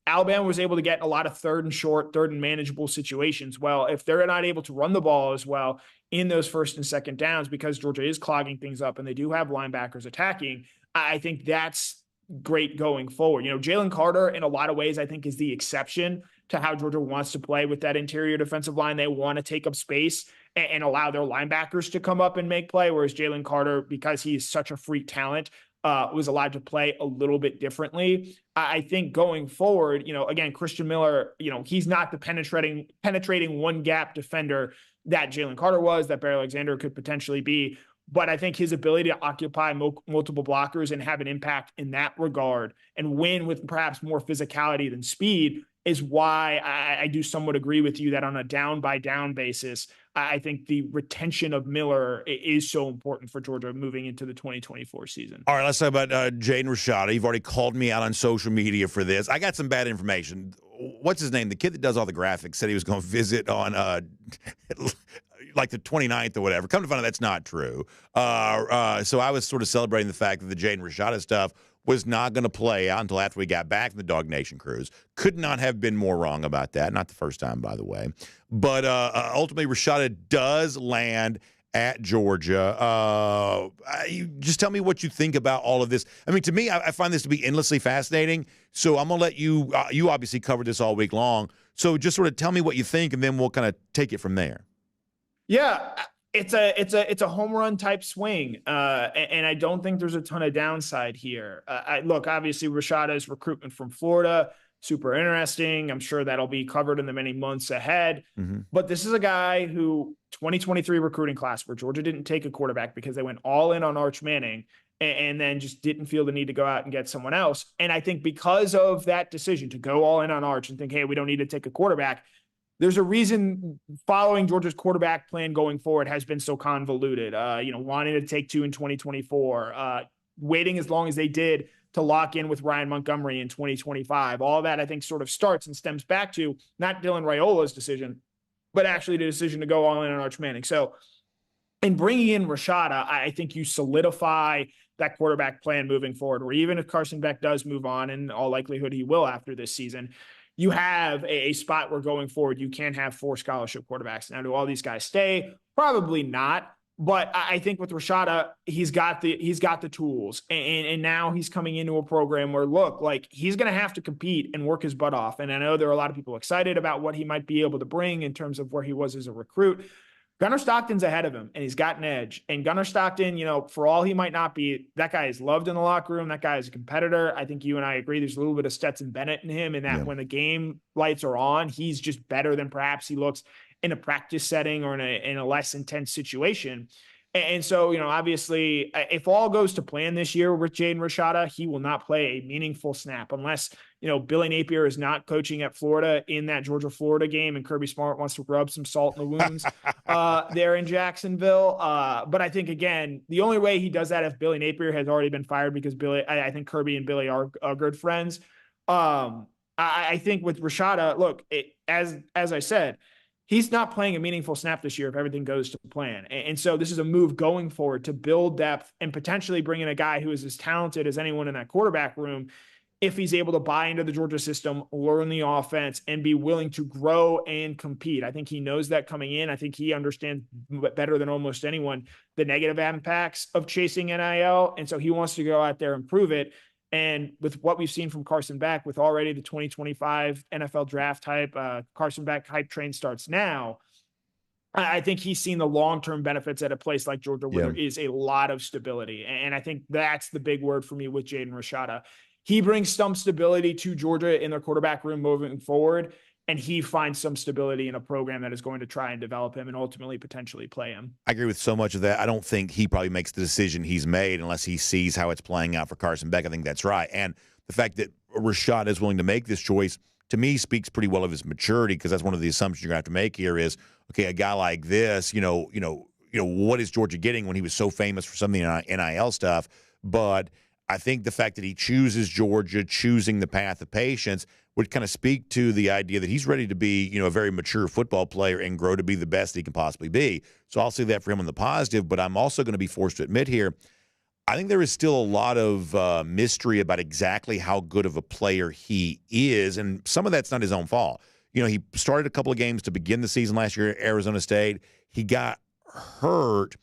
Alabama was able to get a lot of third and short, third and manageable situations. Well, if they're not able to run the ball as well in those first and second downs, because Georgia is clogging things up and they do have linebackers attacking, I think that's great going forward. Jalen Carter, in a lot of ways, I think is the exception to how Georgia wants to play with that interior defensive line. They want to take up space. and allow their linebackers to come up and make play, whereas Jalen Carter, because he's such a freak talent, was allowed to play a little bit differently. I think going forward, again, Christen Miller, he's not the penetrating one gap defender that Jalen Carter was, that Barry Alexander could potentially be. But I think his ability to occupy multiple blockers and have an impact in that regard and win with perhaps more physicality than speed is why I do somewhat agree with you that on a down by down basis, I think the retention of Miller is so important for Georgia moving into the 2024 season. All right, let's talk about Jaden Rashada. You've already called me out on social media for this. I got some bad information. What's his name? The kid that does all the graphics said he was going to visit on like the 29th or whatever. Come to find out that's not true. So I was sort of celebrating the fact that the Jaden Rashada stuff was not going to play out until after we got back from the DawgNation cruise. Could not have been more wrong about that. Not the first time, by the way. But ultimately, Rashada does land at Georgia. You just tell me what you think about all of this. I mean, to me, I find this to be endlessly fascinating. So I'm going to let you you obviously covered this all week long. So just sort of tell me what you think, and then we'll kind of take it from there. Yeah, it's a home run type swing, and I don't think there's a ton of downside here. Look, obviously Rashada's recruitment from Florida, super interesting. I'm sure that'll be covered in the many months ahead. Mm-hmm. But this is a guy who 2023 recruiting class where Georgia didn't take a quarterback because they went all in on Arch Manning and then just didn't feel the need to go out and get someone else. And I think because of that decision to go all in on Arch and think, hey, we don't need to take a quarterback, there's a reason following Georgia's quarterback plan going forward has been so convoluted. Wanting to take two in 2024, waiting as long as they did to lock in with Ryan Montgomery in 2025. All that I think sort of starts and stems back to not Dylan Raiola's decision, but actually the decision to go all in on Arch Manning. So in bringing in Rashada, I think you solidify that quarterback plan moving forward, where even if Carson Beck does move on, in all likelihood he will after this season, you have a spot where going forward, you can have 4 scholarship quarterbacks. Now, do all these guys stay? Probably not. But I think with Rashada, he's got the tools. And now he's coming into a program where, look, like he's going to have to compete and work his butt off. And I know there are a lot of people excited about what he might be able to bring in terms of where he was as a recruit. Gunnar Stockton's ahead of him, and he's got an edge. And Gunnar Stockton, for all he might not be, that guy is loved in the locker room. That guy is a competitor. I think you and I agree there's a little bit of Stetson Bennett in him, in that when the game lights are on, he's just better than perhaps he looks in a practice setting or in a less intense situation. And so, obviously, if all goes to plan this year with Jaden Rashada, he will not play a meaningful snap unless, Billy Napier is not coaching at Florida in that Georgia-Florida game and Kirby Smart wants to rub some salt in the wounds there in Jacksonville. But I think, again, the only way he does that if Billy Napier has already been fired, because I think Kirby and Billy are good friends. I think with Rashada, look, as I said, he's not playing a meaningful snap this year if everything goes to plan. And so this is a move going forward to build depth and potentially bring in a guy who is as talented as anyone in that quarterback room if he's able to buy into the Georgia system, learn the offense, and be willing to grow and compete. I think he knows that coming in. I think he understands better than almost anyone the negative impacts of chasing NIL. And so he wants to go out there and prove it. And with what we've seen from Carson Beck, with already the 2025 NFL draft hype, Carson Beck hype train starts now. I think he's seen the long-term benefits at a place like Georgia where there is a lot of stability. And I think that's the big word for me with Jaden Rashada. He brings some stability to Georgia in their quarterback room moving forward, and he finds some stability in a program that is going to try and develop him and ultimately potentially play him. I agree with so much of that. I don't think he probably makes the decision he's made unless he sees how it's playing out for Carson Beck. I think that's right. And the fact that Rashad is willing to make this choice, to me, speaks pretty well of his maturity, because that's one of the assumptions you're going to have to make here is, okay, a guy like this, what is Georgia getting when he was so famous for some of the NIL stuff? But I think the fact that he chooses Georgia, choosing the path of patience, would kind of speak to the idea that he's ready to be, a very mature football player and grow to be the best he can possibly be. So I'll say that for him on the positive, but I'm also going to be forced to admit here, I think there is still a lot of mystery about exactly how good of a player he is, and some of that's not his own fault. He started a couple of games to begin the season last year at Arizona State. He got hurt,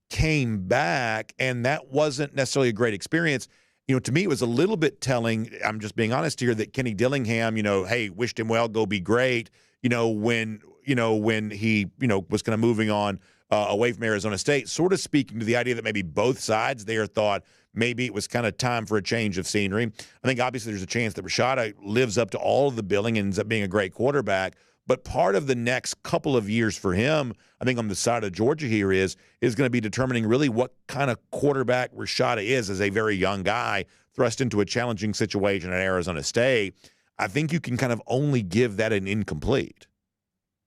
came back, and that wasn't necessarily a great experience. To me, it was a little bit telling, I'm just being honest here, that Kenny Dillingham, hey, wished him well, go be great, when, when he, was kind of moving on away from Arizona State, sort of speaking to the idea that maybe both sides there thought maybe it was kind of time for a change of scenery. I think obviously there's a chance that Rashada lives up to all of the billing and ends up being a great quarterback. But part of the next couple of years for him, I think on the side of Georgia here is going to be determining really what kind of quarterback Rashada is as a very young guy thrust into a challenging situation at Arizona State. I think you can kind of only give that an incomplete.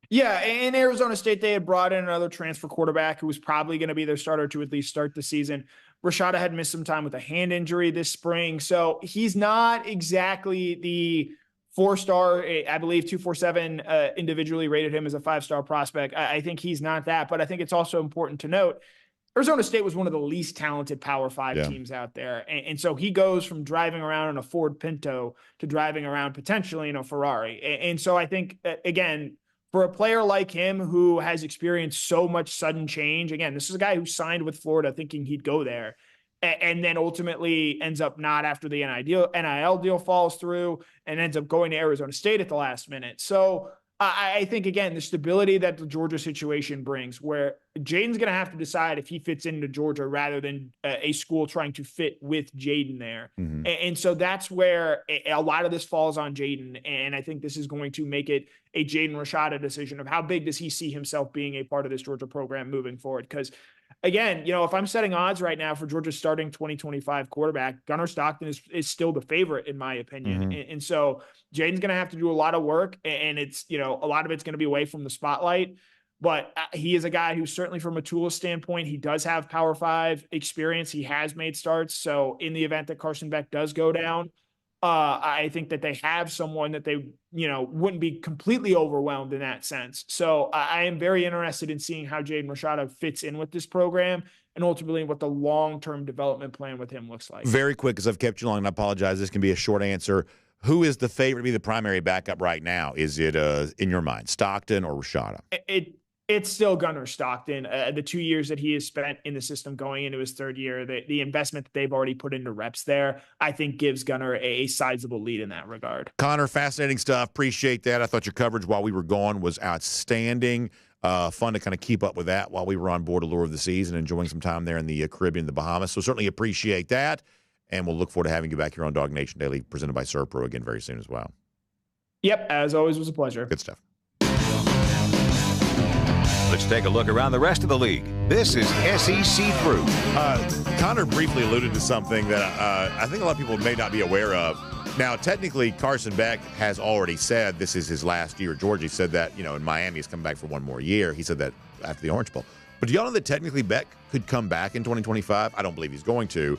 Yeah, in Arizona State, they had brought in another transfer quarterback who was probably going to be their starter to at least start the season. Rashada had missed some time with a hand injury this spring, so he's not exactly the four-star. I believe 247 individually rated him as a five-star prospect. I think he's not that, but I think it's also important to note Arizona State was one of the least talented Power 5 teams out there. And so he goes from driving around in a Ford Pinto to driving around potentially in a Ferrari. And so I think, again, for a player like him who has experienced so much sudden change, again, this is a guy who signed with Florida thinking he'd go there and then ultimately ends up not after the NIL deal falls through and ends up going to Arizona State at the last minute. So I think, again, the stability that the Georgia situation brings, where Jaden's going to have to decide if he fits into Georgia rather than a school trying to fit with Jaden there. Mm-hmm. And so that's where a lot of this falls on Jaden. And I think this is going to make it a Jaden Rashada decision of how big does he see himself being a part of this Georgia program moving forward. Because, again, if I'm setting odds right now for Georgia's starting 2025 quarterback, Gunnar Stockton is still the favorite, in my opinion. Mm-hmm. And so Jaden's going to have to do a lot of work, and it's, a lot of it's going to be away from the spotlight. But he is a guy who certainly from a Tula standpoint, he does have Power 5 experience. He has made starts. So in the event that Carson Beck does go down, I think that they have someone that they, wouldn't be completely overwhelmed in that sense. So I am very interested in seeing how Jaden Rashada fits in with this program and ultimately what the long-term development plan with him looks like. Very quick, because I've kept you long, and I apologize. This can be a short answer. Who is the favorite to be the primary backup right now? Is it, in your mind, Stockton or Rashada? It's still Gunnar Stockton. The 2 years that he has spent in the system going into his third year, the investment that they've already put into reps there, I think gives Gunnar a sizable lead in that regard. Connor, fascinating stuff. Appreciate that. I thought your coverage while we were gone was outstanding. Fun to kind of keep up with that while we were on board Allure of the Seas and enjoying some time there in the Caribbean, the Bahamas. So certainly appreciate that. And we'll look forward to having you back here on DawgNation Daily, presented by ServPro again very soon as well. Yep, as always, was a pleasure. Good stuff. Let's take a look around the rest of the league. This is SEC Through. Connor briefly alluded to something that I think a lot of people may not be aware of. Now, technically, Carson Beck has already said this is his last year at Georgia. He said that, in Miami, he's coming back for one more year. He said that after the Orange Bowl. But do y'all know that technically Beck could come back in 2025? I don't believe he's going to.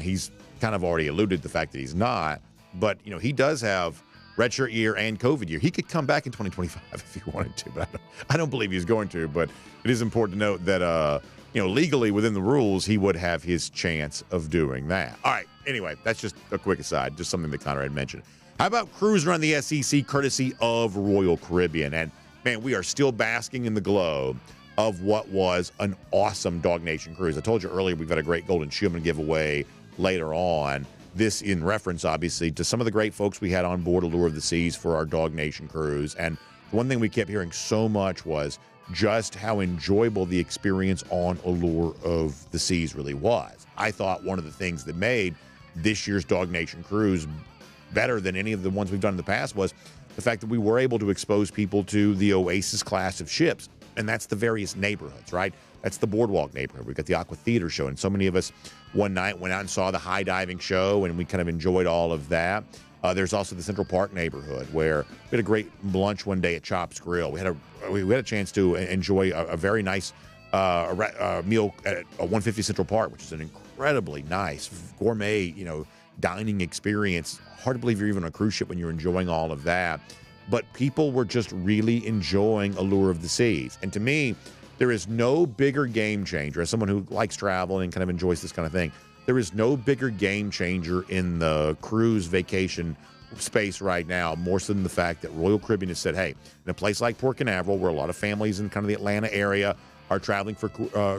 He's kind of already alluded to the fact that he's not. But, he does have redshirt year and COVID year. He could come back in 2025 if he wanted to, but I don't believe he's going to. But it is important to note that, legally within the rules, he would have his chance of doing that. All right. Anyway, that's just a quick aside, just something that Connor had mentioned. How about cruising around the SEC courtesy of Royal Caribbean? And, man, we are still basking in the glow of what was an awesome DawgNation cruise. I told you earlier we've got a great Golden Shieldman giveaway later on. This in reference, obviously, to some of the great folks we had on board Allure of the Seas for our DawgNation cruise. And the one thing we kept hearing so much was just how enjoyable the experience on Allure of the Seas really was. I thought one of the things that made this year's DawgNation cruise better than any of the ones we've done in the past was the fact that we were able to expose people to the Oasis class of ships. And that's the various neighborhoods, right? That's the Boardwalk neighborhood. We've got the Aqua Theater show. And so many of us one night went out and saw the high diving show, and we kind of enjoyed all of that. There's also the Central Park neighborhood where we had a great lunch one day at Chops Grill. We had a chance to enjoy a very nice meal at 150 Central Park, which is an incredibly nice gourmet, dining experience. Hard to believe you're even on a cruise ship when you're enjoying all of that. But people were just really enjoying Allure of the Seas. And to me, there is no bigger game changer, as someone who likes travel and kind of enjoys this kind of thing, there is no bigger game changer in the cruise vacation space right now, more so than the fact that Royal Caribbean has said, hey, in a place like Port Canaveral, where a lot of families in kind of the Atlanta area are traveling for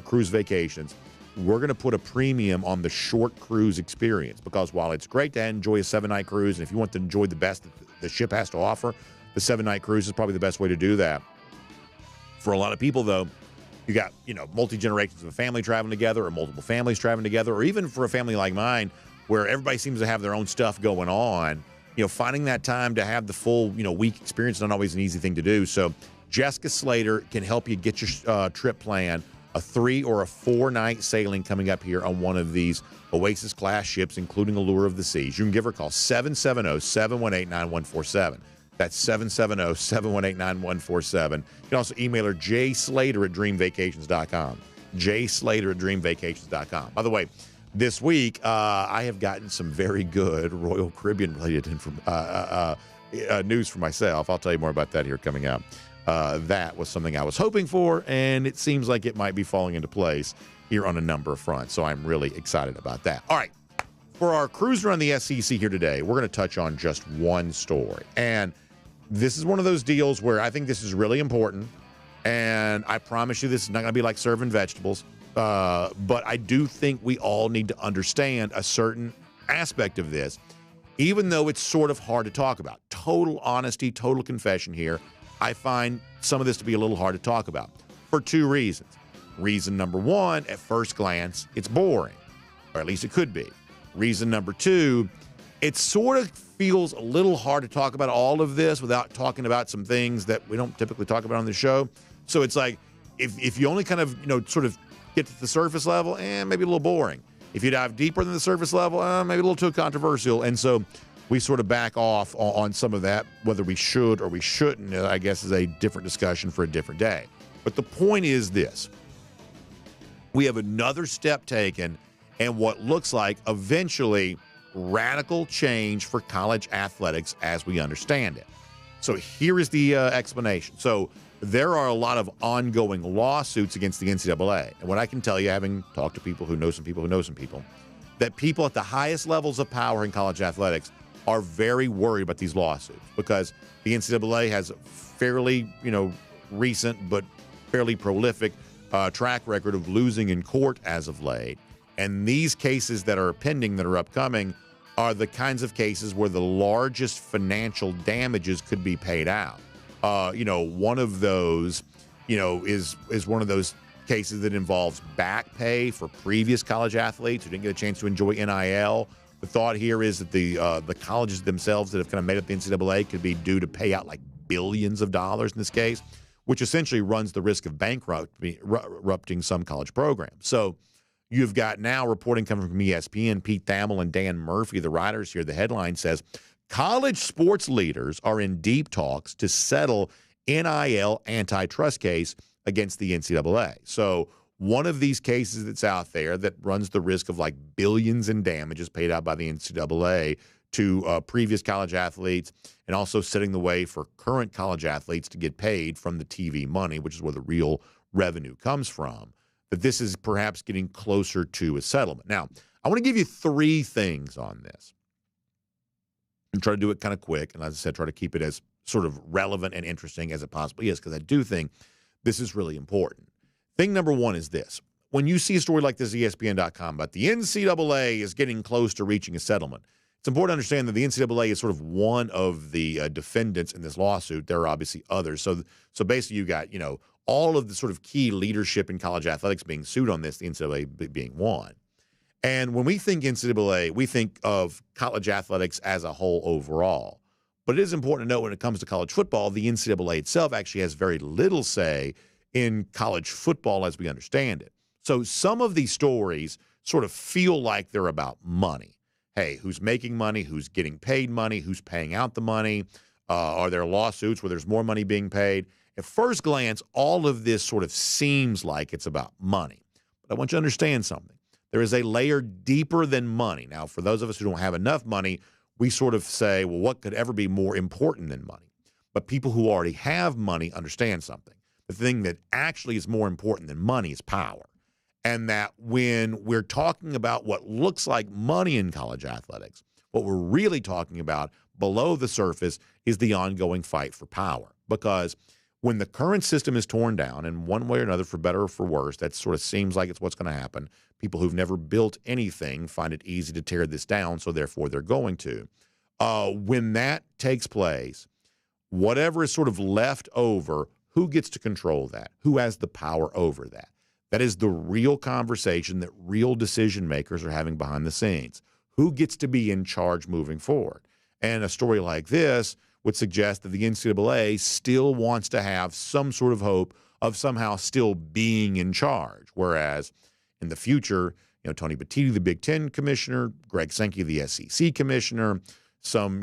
cruise vacations, we're going to put a premium on the short cruise experience, because while it's great to enjoy a 7-night cruise, and if you want to enjoy the best that the ship has to offer, the 7-night cruise is probably the best way to do that. For a lot of people, though, you got, multi-generations of a family traveling together or multiple families traveling together, or even for a family like mine where everybody seems to have their own stuff going on, finding that time to have the full, week experience is not always an easy thing to do. So Jessica Slater can help you get your trip planned, a 3 or a 4-night sailing coming up here on one of these Oasis-class ships, including Allure of the Seas. You can give her a call, 770-718-9147. That's 770-718-9147. You can also email her, jslater@dreamvacations.com. jslater@dreamvacations.com. By the way, this week, I have gotten some very good Royal Caribbean-related news for myself. I'll tell you more about that here coming up. That was something I was hoping for, and it seems like it might be falling into place here on a number of fronts. So I'm really excited about that. All right. For our cruise around the SEC here today, we're going to touch on just one story. And this is one of those deals where I think this is really important. And I promise you this is not going to be like serving vegetables. But I do think we all need to understand a certain aspect of this, even though it's sort of hard to talk about. Total honesty, total confession here. I find some of this to be a little hard to talk about for two reasons. Reason number one, at first glance, it's boring, or at least it could be. Reason number two, it sort of feels a little hard to talk about all of this without talking about some things that we don't typically talk about on the show. So it's like, if you only kind of, sort of get to the surface level, maybe a little boring. If you dive deeper than the surface level, maybe a little too controversial. And so we sort of back off on some of that. Whether we should or we shouldn't, I guess, is a different discussion for a different day. But the point is this. We have another step taken and what looks like eventually radical change for college athletics as we understand it. So here is the explanation. So there are a lot of ongoing lawsuits against the NCAA. And what I can tell you, having talked to people who know some people who know some people, that people at the highest levels of power in college athletics are very worried about these lawsuits because the NCAA has a fairly, recent but fairly prolific track record of losing in court as of late. And these cases that are pending, that are upcoming, are the kinds of cases where the largest financial damages could be paid out. One of those, is one of those cases that involves back pay for previous college athletes who didn't get a chance to enjoy NIL. The thought here is that the colleges themselves that have kind of made up the NCAA could be due to pay out like billions of dollars in this case, which essentially runs the risk of bankrupting some college programs. So you've got now reporting coming from ESPN, Pete Thamel and Dan Murphy, the writers here. The headline says, college sports leaders are in deep talks to settle NIL antitrust case against the NCAA. So one of these cases that's out there that runs the risk of like billions in damages paid out by the NCAA to previous college athletes, and also setting the way for current college athletes to get paid from the TV money, which is where the real revenue comes from, that this is perhaps getting closer to a settlement. Now, I want to give you three things on this and try to do it kind of quick. And as I said, try to keep it as sort of relevant and interesting as it possibly is, because I do think this is really important. Thing number one is this. When you see a story like this, ESPN.com, about the NCAA is getting close to reaching a settlement, it's important to understand that the NCAA is sort of one of the defendants in this lawsuit. There are obviously others. So basically you got, all of the sort of key leadership in college athletics being sued on this, the NCAA being one. And when we think NCAA, we think of college athletics as a whole overall. But it is important to note when it comes to college football, the NCAA itself actually has very little say in college football as we understand it. So some of these stories sort of feel like they're about money. Hey, who's making money? Who's getting paid money? Who's paying out the money? Are there lawsuits where there's more money being paid? At first glance, all of this sort of seems like it's about money. But I want you to understand something. There is a layer deeper than money. Now, for those of us who don't have enough money, we sort of say, well, what could ever be more important than money? But people who already have money understand something. The thing that actually is more important than money is power. And that when we're talking about what looks like money in college athletics, what we're really talking about below the surface is the ongoing fight for power. Because when the current system is torn down in one way or another, for better or for worse, that sort of seems like it's what's going to happen. People who've never built anything find it easy to tear this down, so therefore they're going to. When that takes place, whatever is sort of left over, Who gets to control that? Who has the power over that? That is the real conversation that real decision makers are having behind the scenes. Who gets to be in charge moving forward? And a story like this would suggest that the NCAA still wants to have some sort of hope of somehow still being in charge. Whereas in the future, Tony Petitti, the Big Ten commissioner, Greg Sankey, the SEC commissioner, some,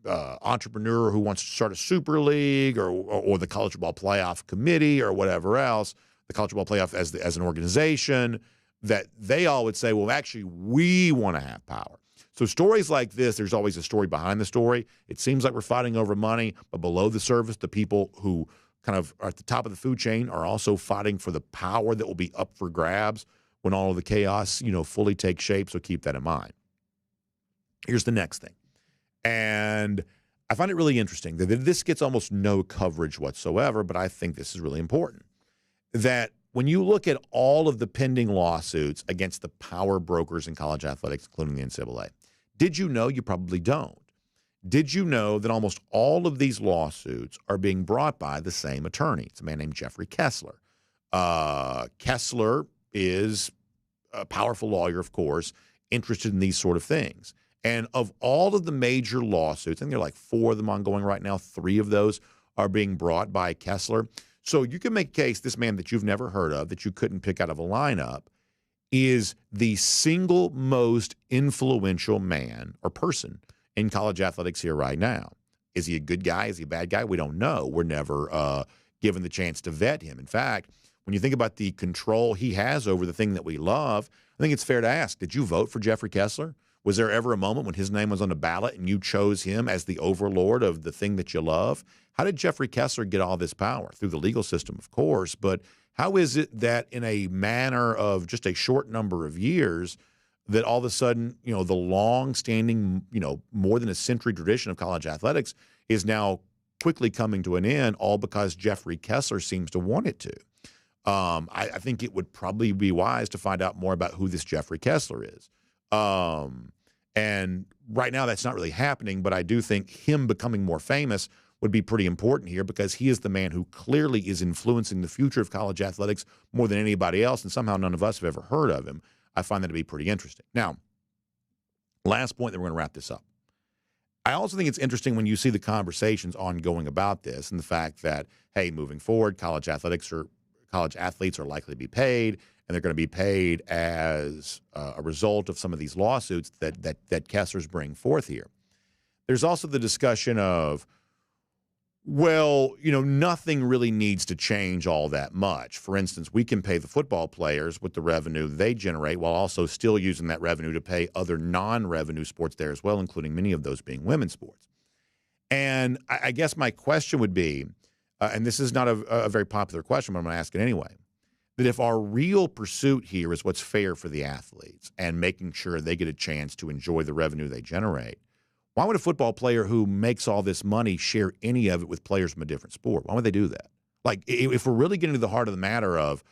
entrepreneur who wants to start a super league or the college football playoff committee or whatever else, the college football playoff as an organization, that they all would say, well, actually, we want to have power. So stories like this, there's always a story behind the story. It seems like we're fighting over money, but below the surface, the people who kind of are at the top of the food chain are also fighting for the power that will be up for grabs when all of the chaos, fully takes shape. So keep that in mind. Here's the next thing. And I find it really interesting that this gets almost no coverage whatsoever, but I think this is really important. That when you look at all of the pending lawsuits against the power brokers in college athletics, including the NCAA, did you know? You probably don't. Did you know that almost all of these lawsuits are being brought by the same attorney? It's a man named Jeffrey Kessler. Kessler is a powerful lawyer, of course, interested in these sort of things. And of all of the major lawsuits, and there are like 4 of them ongoing right now, 3 of those are being brought by Kessler. So you can make a case this man that you've never heard of, that you couldn't pick out of a lineup, is the single most influential man or person in college athletics here right now. Is he a good guy? Is he a bad guy? We don't know. We're never given the chance to vet him. In fact, when you think about the control he has over the thing that we love, I think it's fair to ask, did you vote for Jeffrey Kessler? Was there ever a moment when his name was on the ballot and you chose him as the overlord of the thing that you love? How did Jeffrey Kessler get all this power? Through the legal system, of course, but how is it that in a manner of just a short number of years that all of a sudden, the long-standing, more than a century tradition of college athletics is now quickly coming to an end, all because Jeffrey Kessler seems to want it to? I think it would probably be wise to find out more about who this Jeffrey Kessler is. And right now that's not really happening, but I do think him becoming more famous would be pretty important here because he is the man who clearly is influencing the future of college athletics more than anybody else, and somehow none of us have ever heard of him. I find that to be pretty interesting. Now, last point, then we're going to wrap this up. I also think it's interesting when you see the conversations ongoing about this and the fact that, hey, moving forward, college athletes are likely to be paid, and they're going to be paid as a result of some of these lawsuits that Kessler's bring forth here. There's also the discussion of, well, nothing really needs to change all that much. For instance, we can pay the football players with the revenue they generate while also still using that revenue to pay other non-revenue sports there as well, including many of those being women's sports. And I guess my question would be, and this is not a very popular question, but I'm going to ask it anyway, that if our real pursuit here is what's fair for the athletes and making sure they get a chance to enjoy the revenue they generate, why would a football player who makes all this money share any of it with players from a different sport? Why would they do that? Like, if we're really getting to the heart of the matter of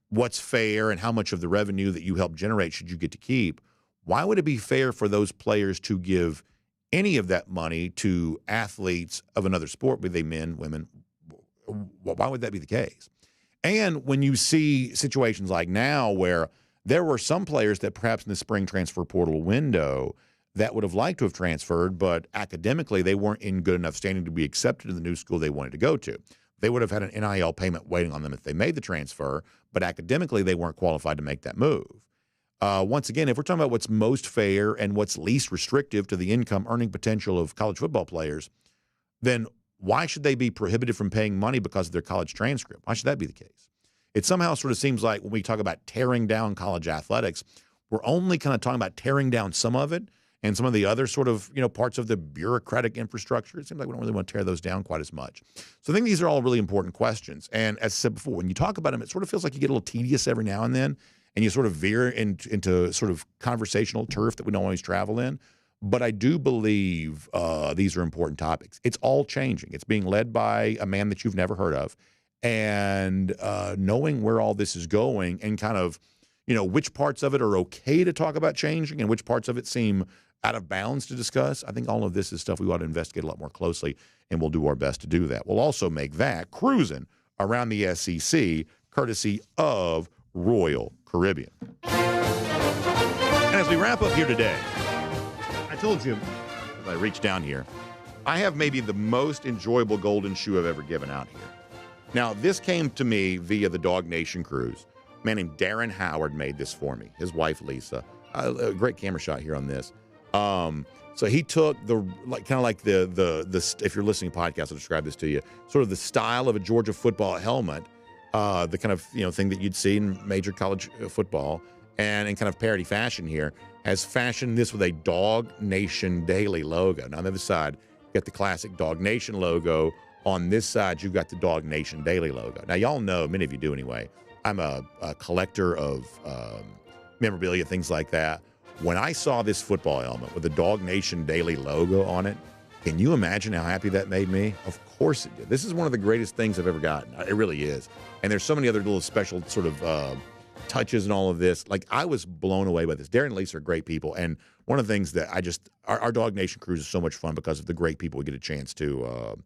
what's fair and how much of the revenue that you help generate should you get to keep, why would it be fair for those players to give any of that money to athletes of another sport, be they men, women? Why would that be the case? And when you see situations like now where there were some players that perhaps in the spring transfer portal window that would have liked to have transferred, but academically they weren't in good enough standing to be accepted in the new school they wanted to go to. They would have had an NIL payment waiting on them if they made the transfer, but academically they weren't qualified to make that move. Once again, if we're talking about what's most fair and what's least restrictive to the income earning potential of college football players, then why should they be prohibited from paying money because of their college transcript? Why should that be the case? It somehow sort of seems like when we talk about tearing down college athletics, we're only kind of talking about tearing down some of it, and some of the other sort of, parts of the bureaucratic infrastructure. It seems like we don't really want to tear those down quite as much. So I think these are all really important questions. And as I said before, when you talk about them, it sort of feels like you get a little tedious every now and then, and you sort of veer into sort of conversational turf that we don't always travel in. But I do believe these are important topics. It's all changing. It's being led by a man that you've never heard of. And knowing where all this is going and kind of, which parts of it are okay to talk about changing and which parts of it seem out of bounds to discuss. I think all of this is stuff we ought to investigate a lot more closely, and we'll do our best to do that. We'll also make that cruising around the SEC courtesy of Royal Caribbean. And as we wrap up here today, I told you as I reached down here, I have maybe the most enjoyable golden shoe I've ever given out here. Now, this came to me via the DawgNation cruise. A man named Darren Howard made this for me. His wife, Lisa. A great camera shot here on this. So he took the if you're listening to podcasts, I'll describe this to you. Sort of the style of a Georgia football helmet, the kind of thing that you'd see in major college football, and in kind of parody fashion here, has fashioned this with a DawgNation Daily logo. Now on the other side, you got the classic DawgNation logo. On this side, you've got the DawgNation Daily logo. Now y'all know, many of you do anyway, I'm a collector of memorabilia, things like that. When I saw this football helmet with the DawgNation Daily logo on it, can you imagine how happy that made me? Of course it did. This is one of the greatest things I've ever gotten. It really is. And there's so many other little special sort of touches and all of this. Like, I was blown away by this. Darren and Lisa are great people. And one of the things that our DawgNation cruise is so much fun because of the great people we get a chance to,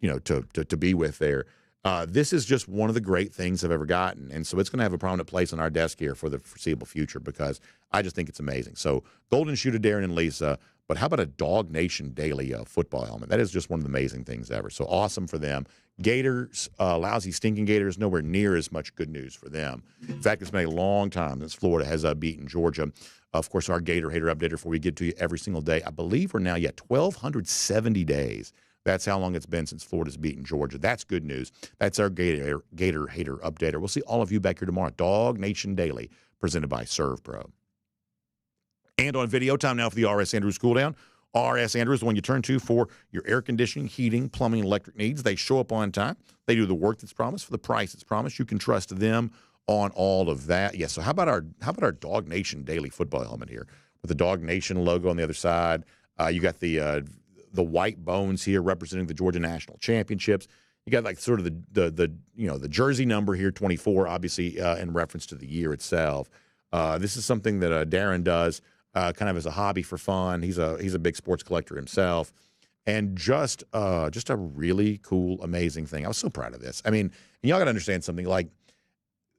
to be with there. This is just one of the great things I've ever gotten. And so it's going to have a prominent place on our desk here for the foreseeable future because I just think it's amazing. So golden shoe to Darren and Lisa, but how about a DawgNation Daily football helmet? That is just one of the amazing things ever. So awesome for them. Gators, lousy, stinking Gators, nowhere near as much good news for them. In fact, it's been a long time since Florida has beaten Georgia. Of course, our Gator Hater updater before we get to you every single day. I believe we're now, 1,270 days. That's how long it's been since Florida's beaten Georgia. That's good news. That's our Gator Hater updater. We'll see all of you back here tomorrow. DawgNation Daily, presented by ServPro. And on video, time now for the R.S. Andrews Cool Down. R.S. Andrews is the one you turn to for your air conditioning, heating, plumbing, and electric needs. They show up on time. They do the work that's promised for the price that's promised. You can trust them on all of that. Yeah, so how about our DawgNation Daily football helmet here with the DawgNation logo on the other side? You got the white bones here representing the Georgia National Championships. You got like sort of the jersey number here, 24, obviously in reference to the year itself. This is something that Darren does kind of as a hobby for fun. He's a big sports collector himself, and just a really cool, amazing thing. I was so proud of this. I mean, and y'all got to understand something, like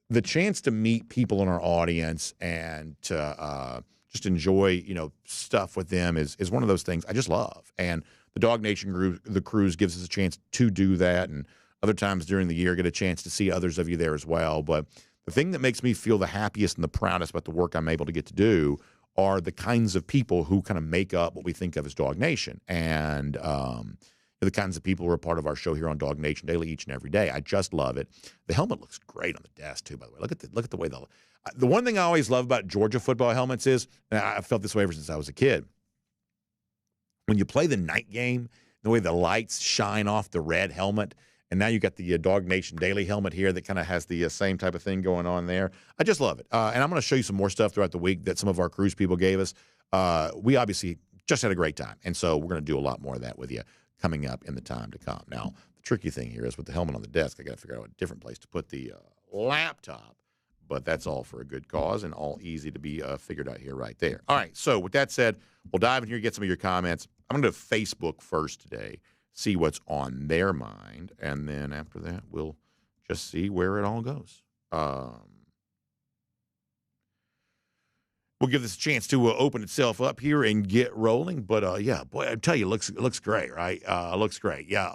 the chance to meet people in our audience and to just enjoy, stuff with them is one of those things I just love. And the DawgNation the cruise gives us a chance to do that, and other times during the year get a chance to see others of you there as well. But the thing that makes me feel the happiest and the proudest about the work I'm able to get to do are the kinds of people who kind of make up what we think of as DawgNation. And the kinds of people who are a part of our show here on DawgNation Daily each and every day. I just love it. The helmet looks great on the desk too, by the way. Look at the way the one thing I always love about Georgia football helmets is, and I felt this way ever since I was a kid, when you play the night game, the way the lights shine off the red helmet, and now you got the DawgNation Daily helmet here that kind of has the same type of thing going on there. I just love it. And I'm going to show you some more stuff throughout the week that some of our cruise people gave us. We obviously just had a great time, and so we're going to do a lot more of that with you coming up in the time to come. Now, the tricky thing here is with the helmet on the desk, I got to figure out a different place to put the laptop, but that's all for a good cause and all easy to be figured out here right there. All right, so with that said, we'll dive in here, get some of your comments. I'm going to Facebook first today, see what's on their mind, and then after that, we'll just see where it all goes. We'll give this a chance to open itself up here and get rolling. But, yeah, boy, I tell you, it looks great, right? It looks great. Yeah,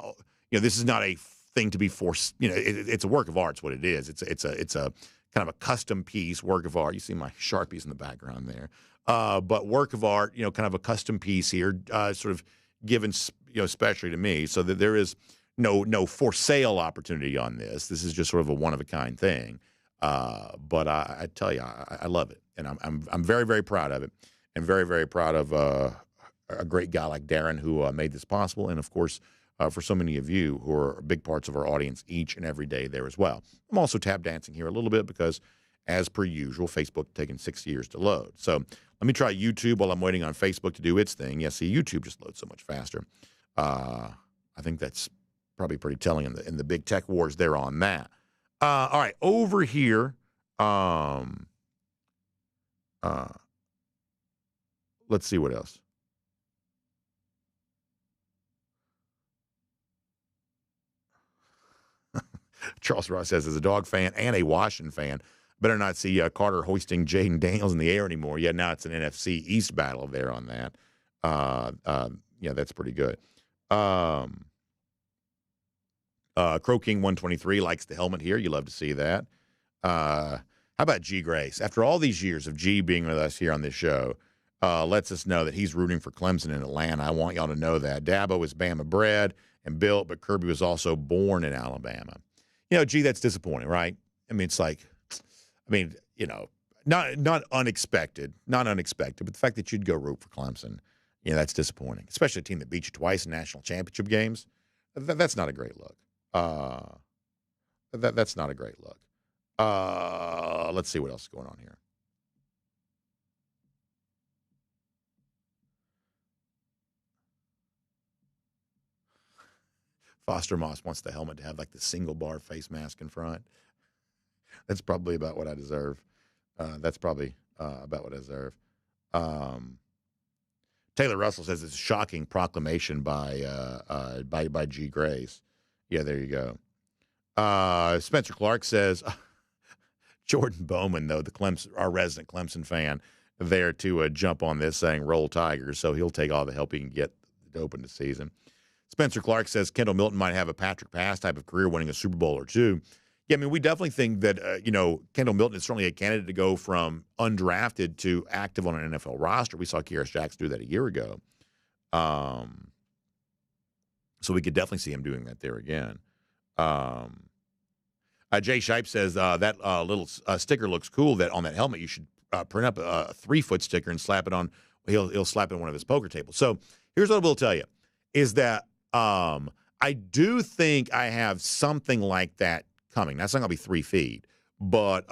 this is not a thing to be forced. It's a work of art is what it is. It's a kind of a custom piece, work of art. You see my Sharpies in the background there. But work of art, kind of a custom piece here, sort of given, especially to me, so that there is no for sale opportunity on this. This is just sort of a one-of-a-kind thing. But I tell you, I love it. And I'm very, very proud of it, and very, very proud of a great guy like Darren who made this possible, and of course for so many of you who are big parts of our audience each and every day there as well. I'm also tap dancing here a little bit because, as per usual, Facebook taking 6 years to load. So let me try YouTube while I'm waiting on Facebook to do its thing. Yeah, see, YouTube just loads so much faster. I think that's probably pretty telling in the big tech wars there on that. All right, over here. Let's see what else. Charles Ross says, as a Dog fan and a Washington fan, better not see Carter hoisting Jaden Daniels in the air anymore. Yeah, now it's an NFC East battle there on that. Yeah, that's pretty good. Crow King 123 likes the helmet here. You love to see that. How about G Grace? After all these years of G being with us here on this show, lets us know that he's rooting for Clemson in Atlanta. I want y'all to know that. Dabo is Bama bred and built, but Kirby was also born in Alabama. G, that's disappointing, right? I mean, it's like, not unexpected, but the fact that you'd go root for Clemson, that's disappointing, especially a team that beat you twice in national championship games. That's not a great look. That's not a great look. Let's see what else is going on here. Foster Moss wants the helmet to have like the single bar face mask in front. That's probably about what I deserve. Taylor Russell says it's a shocking proclamation by G. Grace. Yeah, there you go. Spencer Clark says Jordan Bowman, though, our resident Clemson fan, there to jump on this saying roll Tigers, so he'll take all the help he can get to open the season. Spencer Clark says Kendall Milton might have a Patrick Pass type of career, winning a Super Bowl or two. Yeah, I mean, we definitely think that, Kendall Milton is certainly a candidate to go from undrafted to active on an NFL roster. We saw Kearis Jackson do that a year ago. So we could definitely see him doing that there again. Jay Shipe says that little sticker looks cool. That on that helmet, you should print up a 3-foot sticker and slap it on. He'll slap it on one of his poker tables. So here's what I will tell you, is that I do think I have something like that coming. That's not going to be 3 feet, but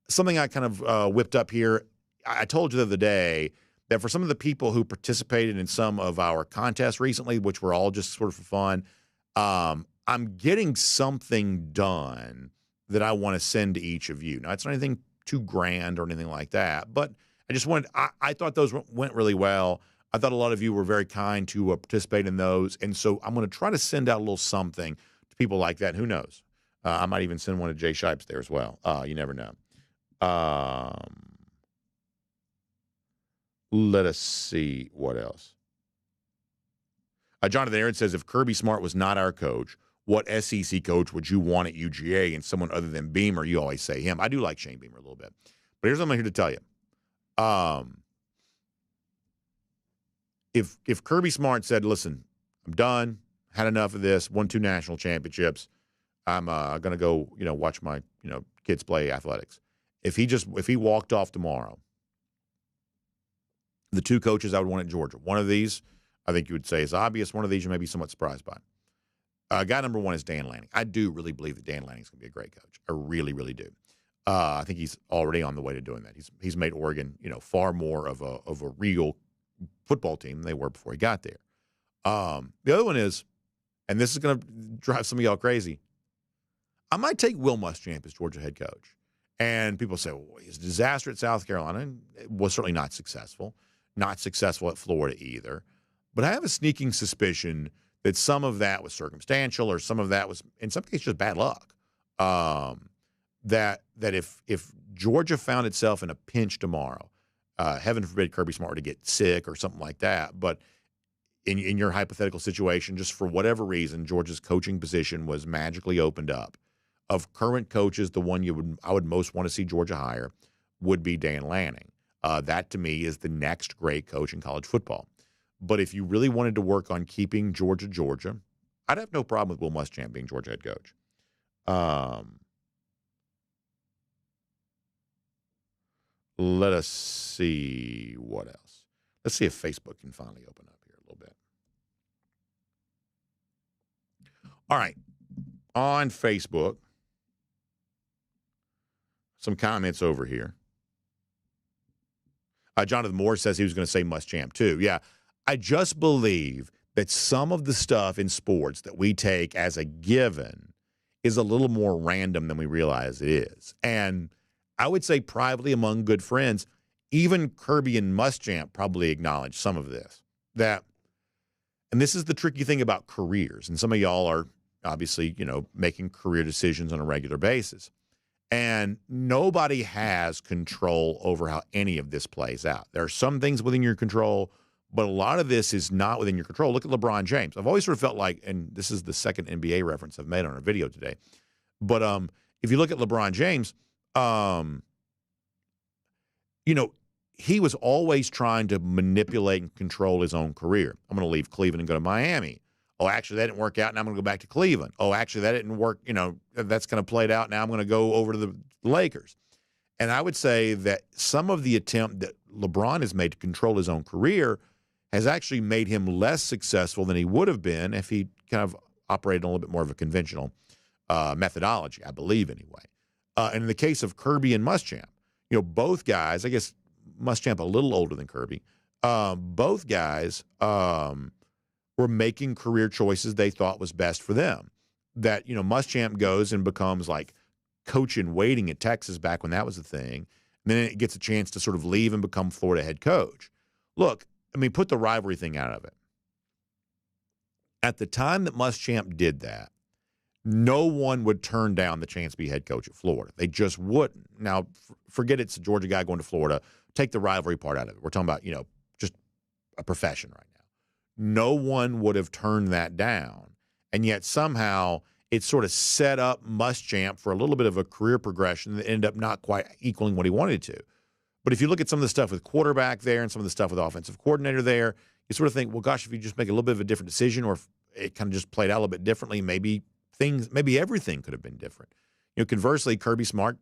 something I kind of whipped up here. I told you the other day that for some of the people who participated in some of our contests recently, which were all just sort of for fun, I'm getting something done that I want to send to each of you. Now, it's not anything too grand or anything like that, but I just wanted, I thought those went really well. I thought a lot of you were very kind to participate in those, and so I'm going to try to send out a little something to people like that. Who knows? I might even send one to Jay Shipes there as well. You never know. Let us see what else. Jonathan Aaron says, if Kirby Smart was not our coach, what SEC coach would you want at UGA? And someone other than Beamer, you always say him. I do like Shane Beamer a little bit. But here's what I'm here to tell you. If Kirby Smart said, listen, I'm done, had enough of this, won 2 national championships, I'm going to go, watch my, kids play athletics. If he walked off tomorrow, the 2 coaches I would want at Georgia, one of these I think you would say is obvious. One of these you may be somewhat surprised by. Guy number 1 is Dan Lanning. I do really believe that Dan Lanning is going to be a great coach. I really, really do. I think he's already on the way to doing that. He's made Oregon, far more of a real football team than they were before he got there. The other one is, and this is going to drive some of y'all crazy, I might take Will Muschamp as Georgia head coach. And people say, well, he's a disaster at South Carolina. And it was certainly not successful. Not successful at Florida either. But I have a sneaking suspicion that some of that was circumstantial, or some of that was, in some cases, just bad luck. That if Georgia found itself in a pinch tomorrow, heaven forbid Kirby Smart were to get sick or something like that, but in your hypothetical situation, just for whatever reason, Georgia's coaching position was magically opened up. Of current coaches, the one I would most want to see Georgia hire would be Dan Lanning. That, to me, is the next great coach in college football. But if you really wanted to work on keeping Georgia, I'd have no problem with Will Muschamp being Georgia head coach. Let us see what else. Let's see if Facebook can finally open up here a little bit. All right. On Facebook, some comments over here. Jonathan Moore says he was going to say Muschamp too. Yeah, I just believe that some of the stuff in sports that we take as a given is a little more random than we realize it is. And I would say privately among good friends, even Kirby and Muschamp probably acknowledge some of this. And this is the tricky thing about careers, and some of y'all are obviously, making career decisions on a regular basis. And nobody has control over how any of this plays out. There are some things within your control, but a lot of this is not within your control. Look at LeBron James. I've always sort of felt like, and this is the second NBA reference I've made on a video today, but if you look at LeBron James, he was always trying to manipulate and control his own career. I'm going to leave Cleveland and go to Miami. Oh, actually, that didn't work out, and I'm going to go back to Cleveland. Oh, actually, that didn't work. That's going to play it out. Now I'm going to go over to the Lakers. And I would say that some of the attempt that LeBron has made to control his own career has actually made him less successful than he would have been if he kind of operated a little bit more of a conventional methodology, I believe, anyway. And in the case of Kirby and Muschamp, both guys, I guess Muschamp a little older than Kirby, both guys were making career choices they thought was best for them. That, Muschamp goes and becomes like coach in waiting at Texas back when that was a thing. And then it gets a chance to sort of leave and become Florida head coach. Look, put the rivalry thing out of it. At the time that Muschamp did that, no one would turn down the chance to be head coach at Florida. They just wouldn't. Now, forget it's a Georgia guy going to Florida. Take the rivalry part out of it. We're talking about, just a profession right now. No one would have turned that down. And yet somehow it sort of set up Muschamp for a little bit of a career progression that ended up not quite equaling what he wanted to. But if you look at some of the stuff with quarterback there and some of the stuff with offensive coordinator there, you sort of think, well, gosh, if you just make a little bit of a different decision, or if it kind of just played out a little bit differently, maybe everything could have been different. Conversely, Kirby Smart,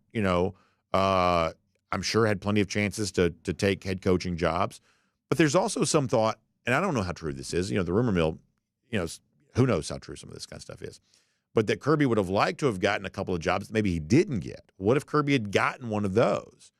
I'm sure had plenty of chances to take head coaching jobs. But there's also some thought, and I don't know how true this is, the rumor mill, who knows how true some of this kind of stuff is, but that Kirby would have liked to have gotten a couple of jobs that maybe he didn't get. What if Kirby had gotten one of those?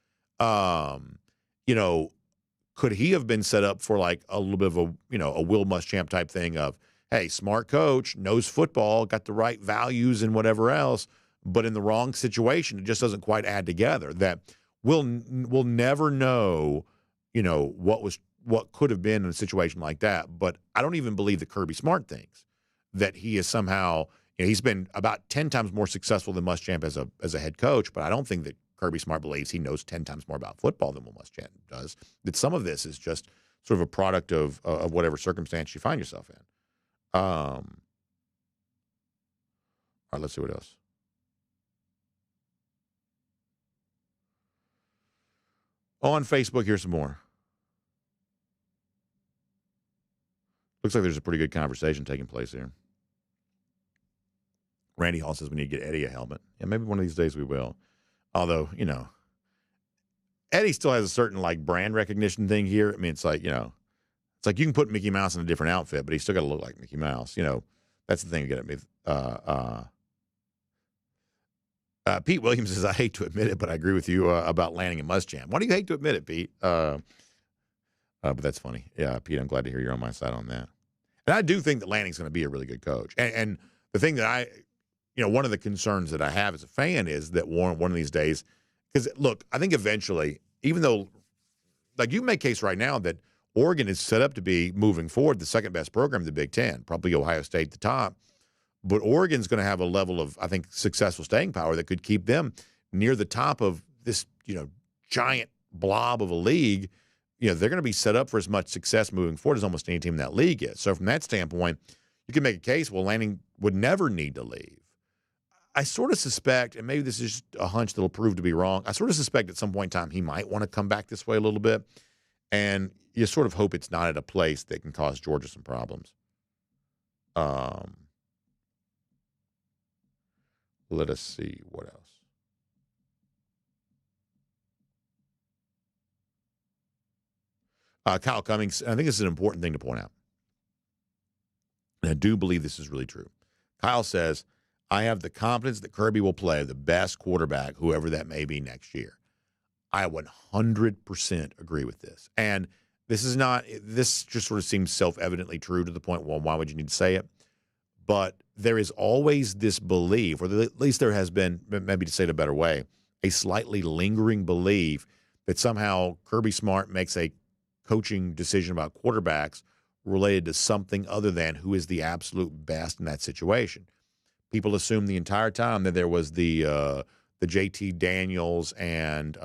Could he have been set up for like a little bit of a Will Muschamp type thing of, hey, smart coach, knows football, got the right values and whatever else, but in the wrong situation, it just doesn't quite add together. That we'll never know, what could have been in a situation like that. But I don't even believe that Kirby Smart thinks that he is somehow, he's been about 10 times more successful than Muschamp as a head coach, but I don't think that Kirby Smart believes he knows 10 times more about football than what Muschamp does. That some of this is just sort of a product of whatever circumstance you find yourself in. All right, let's see what else. On Facebook, here's some more. Looks like there's a pretty good conversation taking place here. Randy Hall says we need to get Eddie a helmet. Yeah, maybe one of these days we will. Although, Eddie still has a certain like brand recognition thing here. It's like, it's like you can put Mickey Mouse in a different outfit, but he's still got to look like Mickey Mouse. That's the thing you get at me. Pete Williams says, I hate to admit it, but I agree with you about Lanning and Muschamp. Why do you hate to admit it, Pete? But that's funny. Yeah, Pete, I'm glad to hear you're on my side on that. And I do think that Lanning's going to be a really good coach. And the thing that one of the concerns that I have as a fan is that one of these days, because, look, I think eventually, even though, like, you can make a case right now that Oregon is set up to be, moving forward, the second best program in the Big Ten, probably Ohio State at the top. But Oregon's going to have a level of, I think, successful staying power that could keep them near the top of this, giant blob of a league. They're going to be set up for as much success moving forward as almost any team in that league is. So from that standpoint, you can make a case, well, Lanning would never need to leave. I sort of suspect, and maybe this is just a hunch that'll prove to be wrong, I sort of suspect at some point in time he might want to come back this way a little bit. And you sort of hope it's not at a place that can cause Georgia some problems. Let us see what else. Kyle Cummings, I think this is an important thing to point out. And I do believe this is really true. Kyle says, I have the confidence that Kirby will play the best quarterback, whoever that may be, next year. I 100% agree with this. And this just sort of seems self-evidently true to the point, well, why would you need to say it? But there is always this belief, or at least there has been, maybe to say it a better way, a slightly lingering belief that somehow Kirby Smart makes a coaching decision about quarterbacks related to something other than who is the absolute best in that situation. People assumed the entire time that there was the JT Daniels and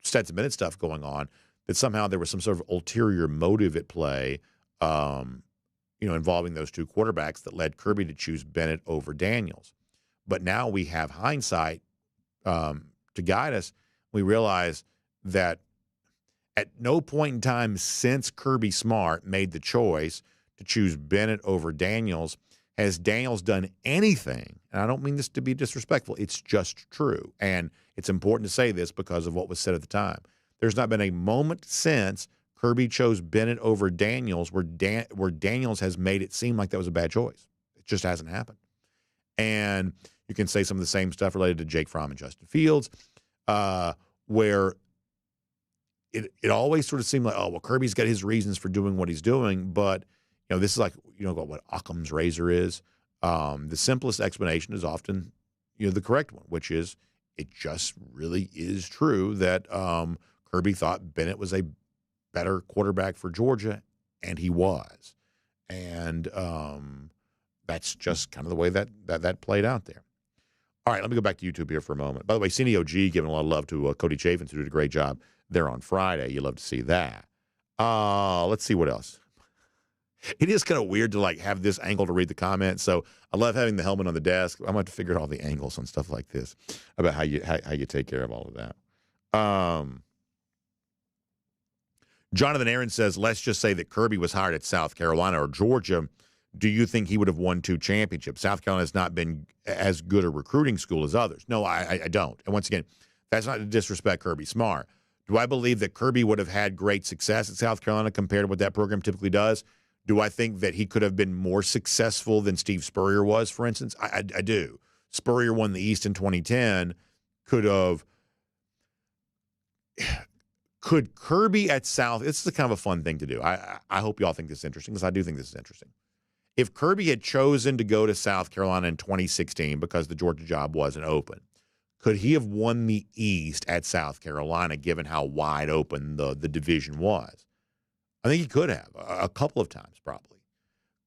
Stetson Bennett stuff going on, that somehow there was some sort of ulterior motive at play, involving those two quarterbacks that led Kirby to choose Bennett over Daniels. But now we have hindsight to guide us. We realize that at no point in time since Kirby Smart made the choice to choose Bennett over Daniels has Daniels done anything, and I don't mean this to be disrespectful, it's just true. And it's important to say this because of what was said at the time. There's not been a moment since Kirby chose Bennett over Daniels where Daniels has made it seem like that was a bad choice. It just hasn't happened. And you can say some of the same stuff related to Jake Fromm and Justin Fields, where it always sort of seemed like, oh, well, Kirby's got his reasons for doing what he's doing, but this is like, what Occam's razor is. The simplest explanation is often, the correct one, which is it just really is true that Kirby thought Bennett was a better quarterback for Georgia, and he was. And that's just kind of the way that played out there. All right, let me go back to YouTube here for a moment. By the way, CNEOG giving a lot of love to Cody Chafins, who did a great job there on Friday. You love to see that. Let's see what else. It is kind of weird to have this angle to read the comments. So I love having the helmet on the desk. I'm going to have to figure out all the angles on stuff like this about how you take care of all of that. Jonathan Aaron says, let's just say that Kirby was hired at South Carolina or Georgia. Do you think he would have won 2 championships? South Carolina has not been as good a recruiting school as others. No, I don't. And once again, that's not to disrespect Kirby Smart. Do I believe that Kirby would have had great success at South Carolina compared to what that program typically does? Do I think that he could have been more successful than Steve Spurrier was, for instance? I do. Spurrier won the East in 2010. Could Kirby at South – this is kind of a fun thing to do. I hope you all think this is interesting because I do think this is interesting. If Kirby had chosen to go to South Carolina in 2016 because the Georgia job wasn't open, could he have won the East at South Carolina given how wide open the division was? I think he could have a couple of times probably.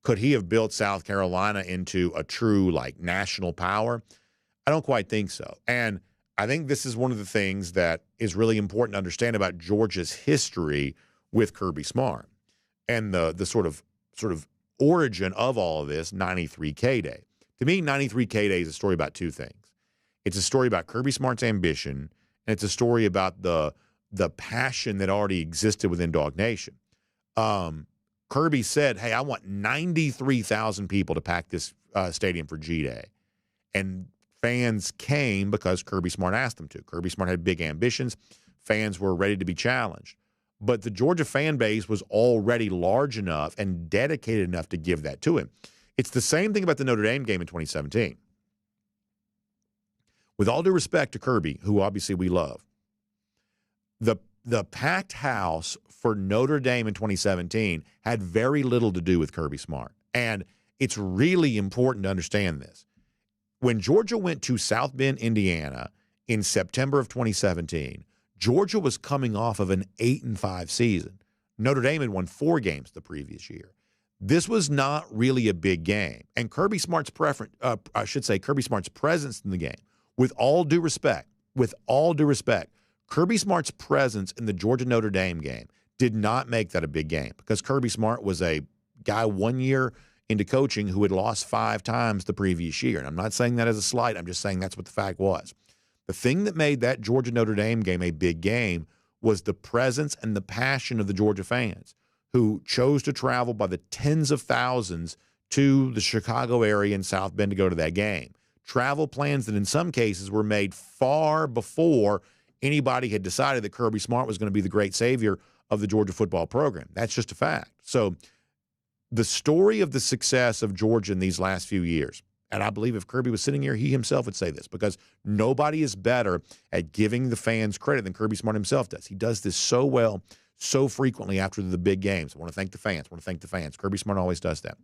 Could he have built South Carolina into a true national power? I don't quite think so. And I think this is one of the things that is really important to understand about Georgia's history with Kirby Smart and the sort of origin of all of this 93 K-Day. To me, 93 K-Day is a story about two things. It's a story about Kirby Smart's ambition, and it's a story about the passion that already existed within DawgNation. Kirby said, hey, I want 93,000 people to pack this stadium for G-Day. And fans came because Kirby Smart asked them to. Kirby Smart had big ambitions. Fans were ready to be challenged. But the Georgia fan base was already large enough and dedicated enough to give that to him. It's the same thing about the Notre Dame game in 2017. With all due respect to Kirby, who obviously we love, the packed house for Notre Dame in 2017 had very little to do with Kirby Smart. And it's really important to understand this. When Georgia went to South Bend, Indiana in September of 2017, Georgia was coming off of an 8-5 season. Notre Dame had won 4 games the previous year. This was not really a big game. And Kirby Smart's Kirby Smart's presence in the game, with all due respect, Kirby Smart's presence in the Georgia-Notre Dame game did not make that a big game because Kirby Smart was a guy 1 year into coaching who had lost 5 times the previous year. And I'm not saying that as a slight. I'm just saying that's what the fact was. The thing that made that Georgia-Notre Dame game a big game was the presence and the passion of the Georgia fans who chose to travel by the tens of thousands to the Chicago area and South Bend to go to that game. Travel plans that in some cases were made far before anybody had decided that Kirby Smart was going to be the great savior of the Georgia football program. That's just a fact. So the story of the success of Georgia in these last few years, and I believe if Kirby was sitting here, he himself would say this, because nobody is better at giving the fans credit than Kirby Smart himself does. He does this so well, so frequently after the big games. I want to thank the fans. Kirby Smart always does that.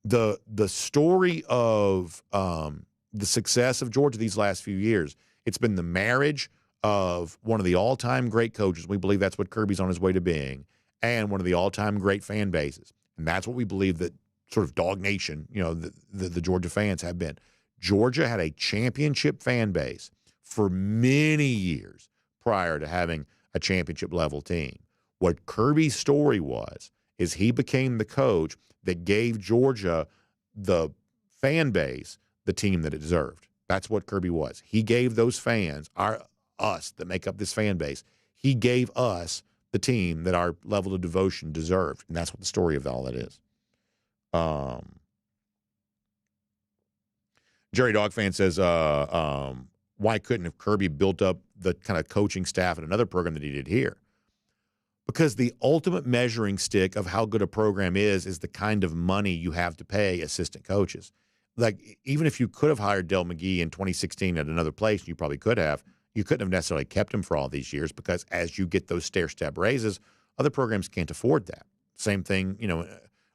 The story of the success of Georgia these last few years, it's been the marriage of one of the all-time great coaches. We believe that's what Kirby's on his way to being, and one of the all-time great fan bases. And that's what we believe that sort of Dog Nation, the Georgia fans have been. Georgia had a championship fan base for many years prior to having a championship level team. What Kirby's story is he became the coach that gave Georgia the fan base, the team that it deserved. That's what Kirby was. He gave those fans, us that make up this fan base, he gave us the team that our level of devotion deserved. And that's what the story of all that is. Jerry Dog fan says, why couldn't have Kirby built up the kind of coaching staff at another program that he did here? Because the ultimate measuring stick of how good a program is the kind of money you have to pay assistant coaches. Like, even if you could have hired Del McGee in 2016 at another place, you probably could have, you couldn't have necessarily kept him for all these years, because as you get those stair-step raises, other programs can't afford that. Same thing,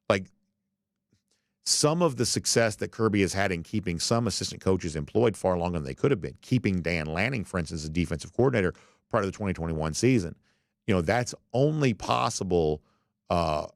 like some of the success that Kirby has had in keeping some assistant coaches employed far longer than they could have been, keeping Dan Lanning, for instance, as defensive coordinator prior to the 2021 season, that's only possible at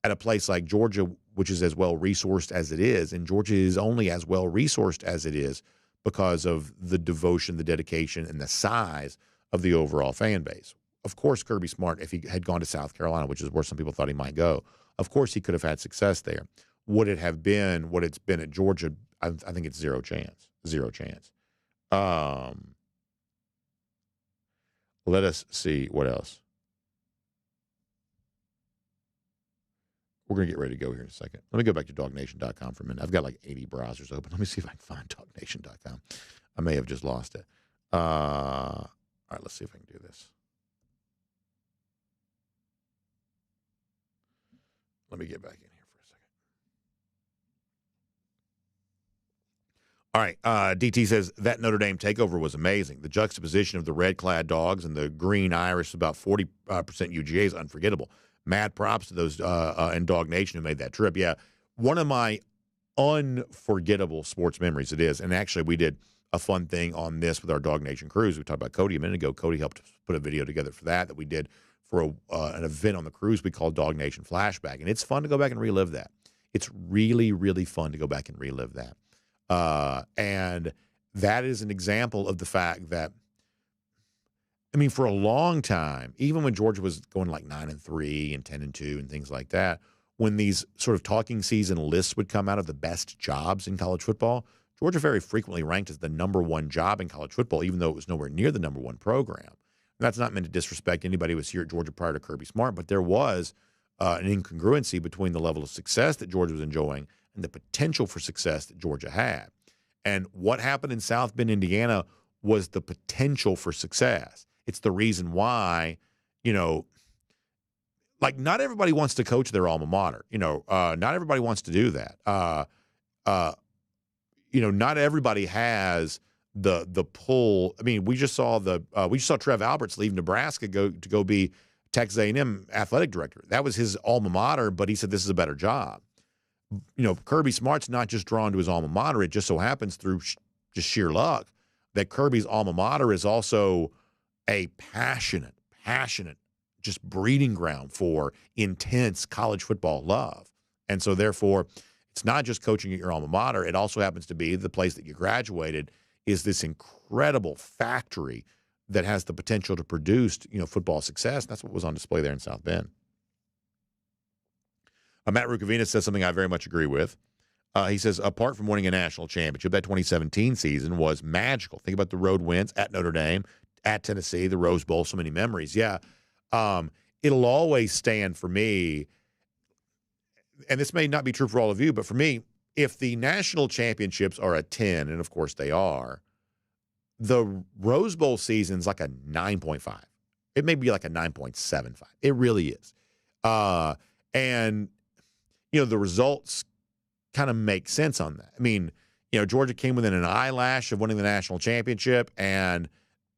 a place like Georgia, which is as well-resourced as it is, and Georgia is only as well-resourced as it is because of the devotion, the dedication, and the size of the overall fan base. Of course, Kirby Smart, if he had gone to South Carolina, which is where some people thought he might go, of course he could have had success there. Would it have been what it's been at Georgia? I think it's zero chance. Zero chance. Let us see what else. We're going to get ready to go here in a second. Let me go back to DawgNation.com for a minute. I've got like 80 browsers open. Let me see if I can find DawgNation.com. I may have just lost it. All right, let's see if I can do this. Let me get back in here for a second. All right, DT says, that Notre Dame takeover was amazing. The juxtaposition of the red-clad Dogs and the green Irish, about 40% UGA, is unforgettable. Mad props to those in Dog Nation who made that trip. Yeah, one of my unforgettable sports memories it is. And actually, we did a fun thing on this with our Dog Nation cruise. We talked about Cody a minute ago. Cody helped put a video together for that we did for an event on the cruise we called Dog Nation Flashback. And it's fun to go back and relive that. It's really, really fun to go back and relive that. And that is an example of the fact that, for a long time, even when Georgia was going like 9-3 and 10-2 and things like that, when these sort of talking season lists would come out of the best jobs in college football, Georgia very frequently ranked as the number one job in college football, even though it was nowhere near the number one program. And that's not meant to disrespect anybody who was here at Georgia prior to Kirby Smart, but there was an incongruency between the level of success that Georgia was enjoying and the potential for success that Georgia had. And what happened in South Bend, Indiana, was the potential for success. It's the reason why, like not everybody wants to coach their alma mater. Not everybody wants to do that. Not everybody has the pull. We just saw Trev Alberts leave Nebraska to go be Texas A&M athletic director. That was his alma mater, but he said this is a better job. Kirby Smart's not just drawn to his alma mater. It just so happens through just sheer luck that Kirby's alma mater is also a passionate, just breeding ground for intense college football love. And so therefore, it's not just coaching at your alma mater. It also happens to be the place that you graduated is this incredible factory that has the potential to produce, football success. That's what was on display there in South Bend. Matt Rukavina says something I very much agree with. He says, apart from winning a national championship, that 2017 season was magical. Think about the road wins at Notre Dame, at Tennessee, the Rose Bowl, so many memories. Yeah. It'll always stand for me, and this may not be true for all of you, but for me, if the national championships are a 10, and of course they are, the Rose Bowl season's like a 9.5. It may be like a 9.75. It really is. And, the results kind of make sense on that. Georgia came within an eyelash of winning the national championship, and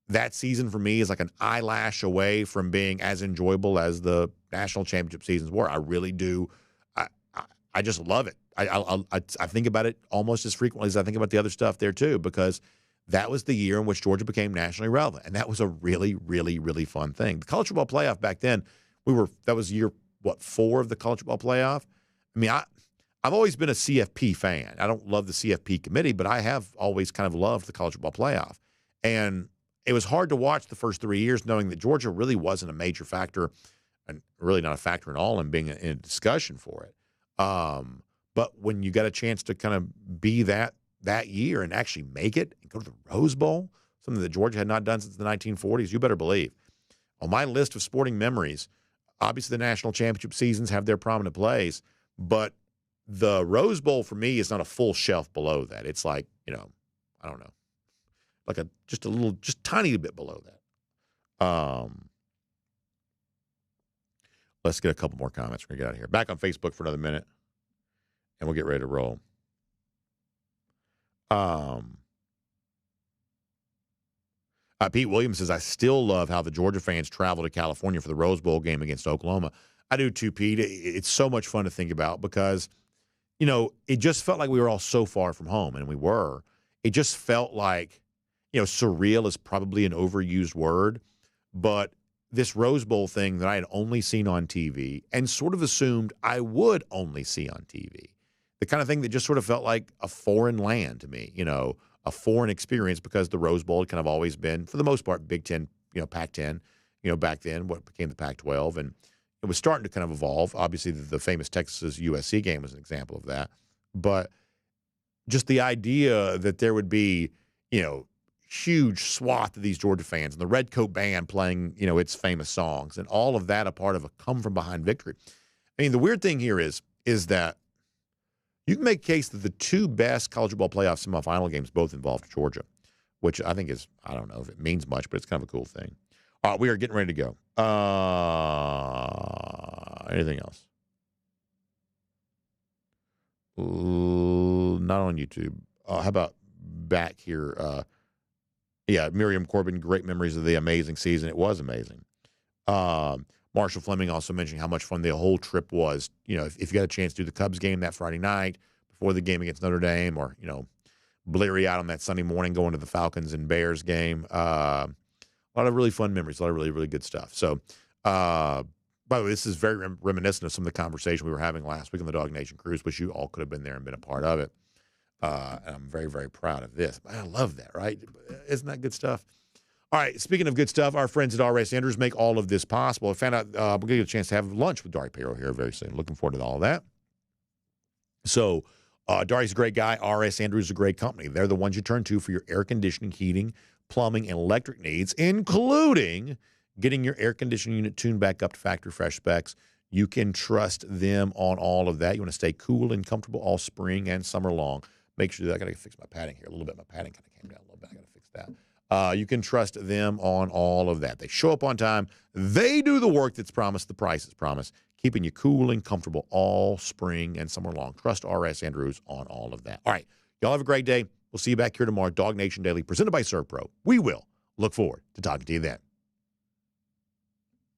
that season for me is like an eyelash away from being as enjoyable as the national championship seasons were. I really do. I just love it. I think about it almost as frequently as I think about the other stuff there too, because that was the year in which Georgia became nationally relevant, and that was a really, really, really fun thing. The college football playoff back then, that was year 4 of the college football playoff. I've always been a CFP fan. I don't love the CFP committee, but I have always kind of loved the college football playoff. And it was hard to watch the first 3 years knowing that Georgia really wasn't a major factor and really not a factor at all in being in a discussion for it. But when you got a chance to kind of be that year and actually make it and go to the Rose Bowl, something that Georgia had not done since the 1940s, you better believe. On my list of sporting memories, obviously the national championship seasons have their prominent place, but the Rose Bowl for me is not a full shelf below that. It's like, I don't know, like just tiny bit below that. Let's get a couple more comments. We're going to get out of here. Back on Facebook for another minute, and we'll get ready to roll. Pete Williams says, I still love how the Georgia fans travel to California for the Rose Bowl game against Oklahoma. I do too, Pete. It's so much fun to think about because, it just felt like we were all so far from home, and we were. It just felt like, surreal is probably an overused word, but this Rose Bowl thing that I had only seen on TV and sort of assumed I would only see on TV, the kind of thing that just sort of felt like a foreign land to me, a foreign experience because the Rose Bowl had kind of always been, for the most part, Big Ten, Pac-10, back then, what became the Pac-12. And it was starting to kind of evolve. Obviously, the famous Texas-USC game was an example of that. But just the idea that there would be, huge swath of these Georgia fans and the Red Coat Band playing, its famous songs and all of that a part of a come-from-behind victory. I mean, the weird thing here is that you can make a case that the two best college football playoff semifinal games both involved Georgia, which I think is, I don't know if it means much, but it's kind of a cool thing. All right, we are getting ready to go. Anything else? Not on YouTube. How about back here? Miriam Corbin, great memories of the amazing season. It was amazing. Marshall Fleming also mentioning how much fun the whole trip was. If you got a chance to do the Cubs game that Friday night before the game against Notre Dame, or, bleary out on that Sunday morning going to the Falcons and Bears game. A lot of really fun memories, a lot of really, really good stuff. So, by the way, this is very reminiscent of some of the conversation we were having last week on the Dog Nation Cruise, which you all could have been there and been a part of it. And I'm very, very proud of this. I love that, right? Isn't that good stuff? All right, speaking of good stuff, our friends at R.S. Andrews make all of this possible. I found out we're going to get a chance to have lunch with Dari Perro here very soon. Looking forward to all of that. So, Dari's a great guy. R.S. Andrews is a great company. They're the ones you turn to for your air conditioning, heating, plumbing, and electric needs, including getting your air conditioning unit tuned back up to factory fresh specs. You can trust them on all of that. You want to stay cool and comfortable all spring and summer long. Make sure that I got to fix my padding here a little bit. My padding kind of came down a little bit. I got to fix that. You can trust them on all of that. They show up on time. They do the work that's promised. The price is promised. Keeping you cool and comfortable all spring and summer long. Trust R.S. Andrews on all of that. All right. Y'all have a great day. We'll see you back here tomorrow. DawgNation Daily, presented by ServPro. We will look forward to talking to you then.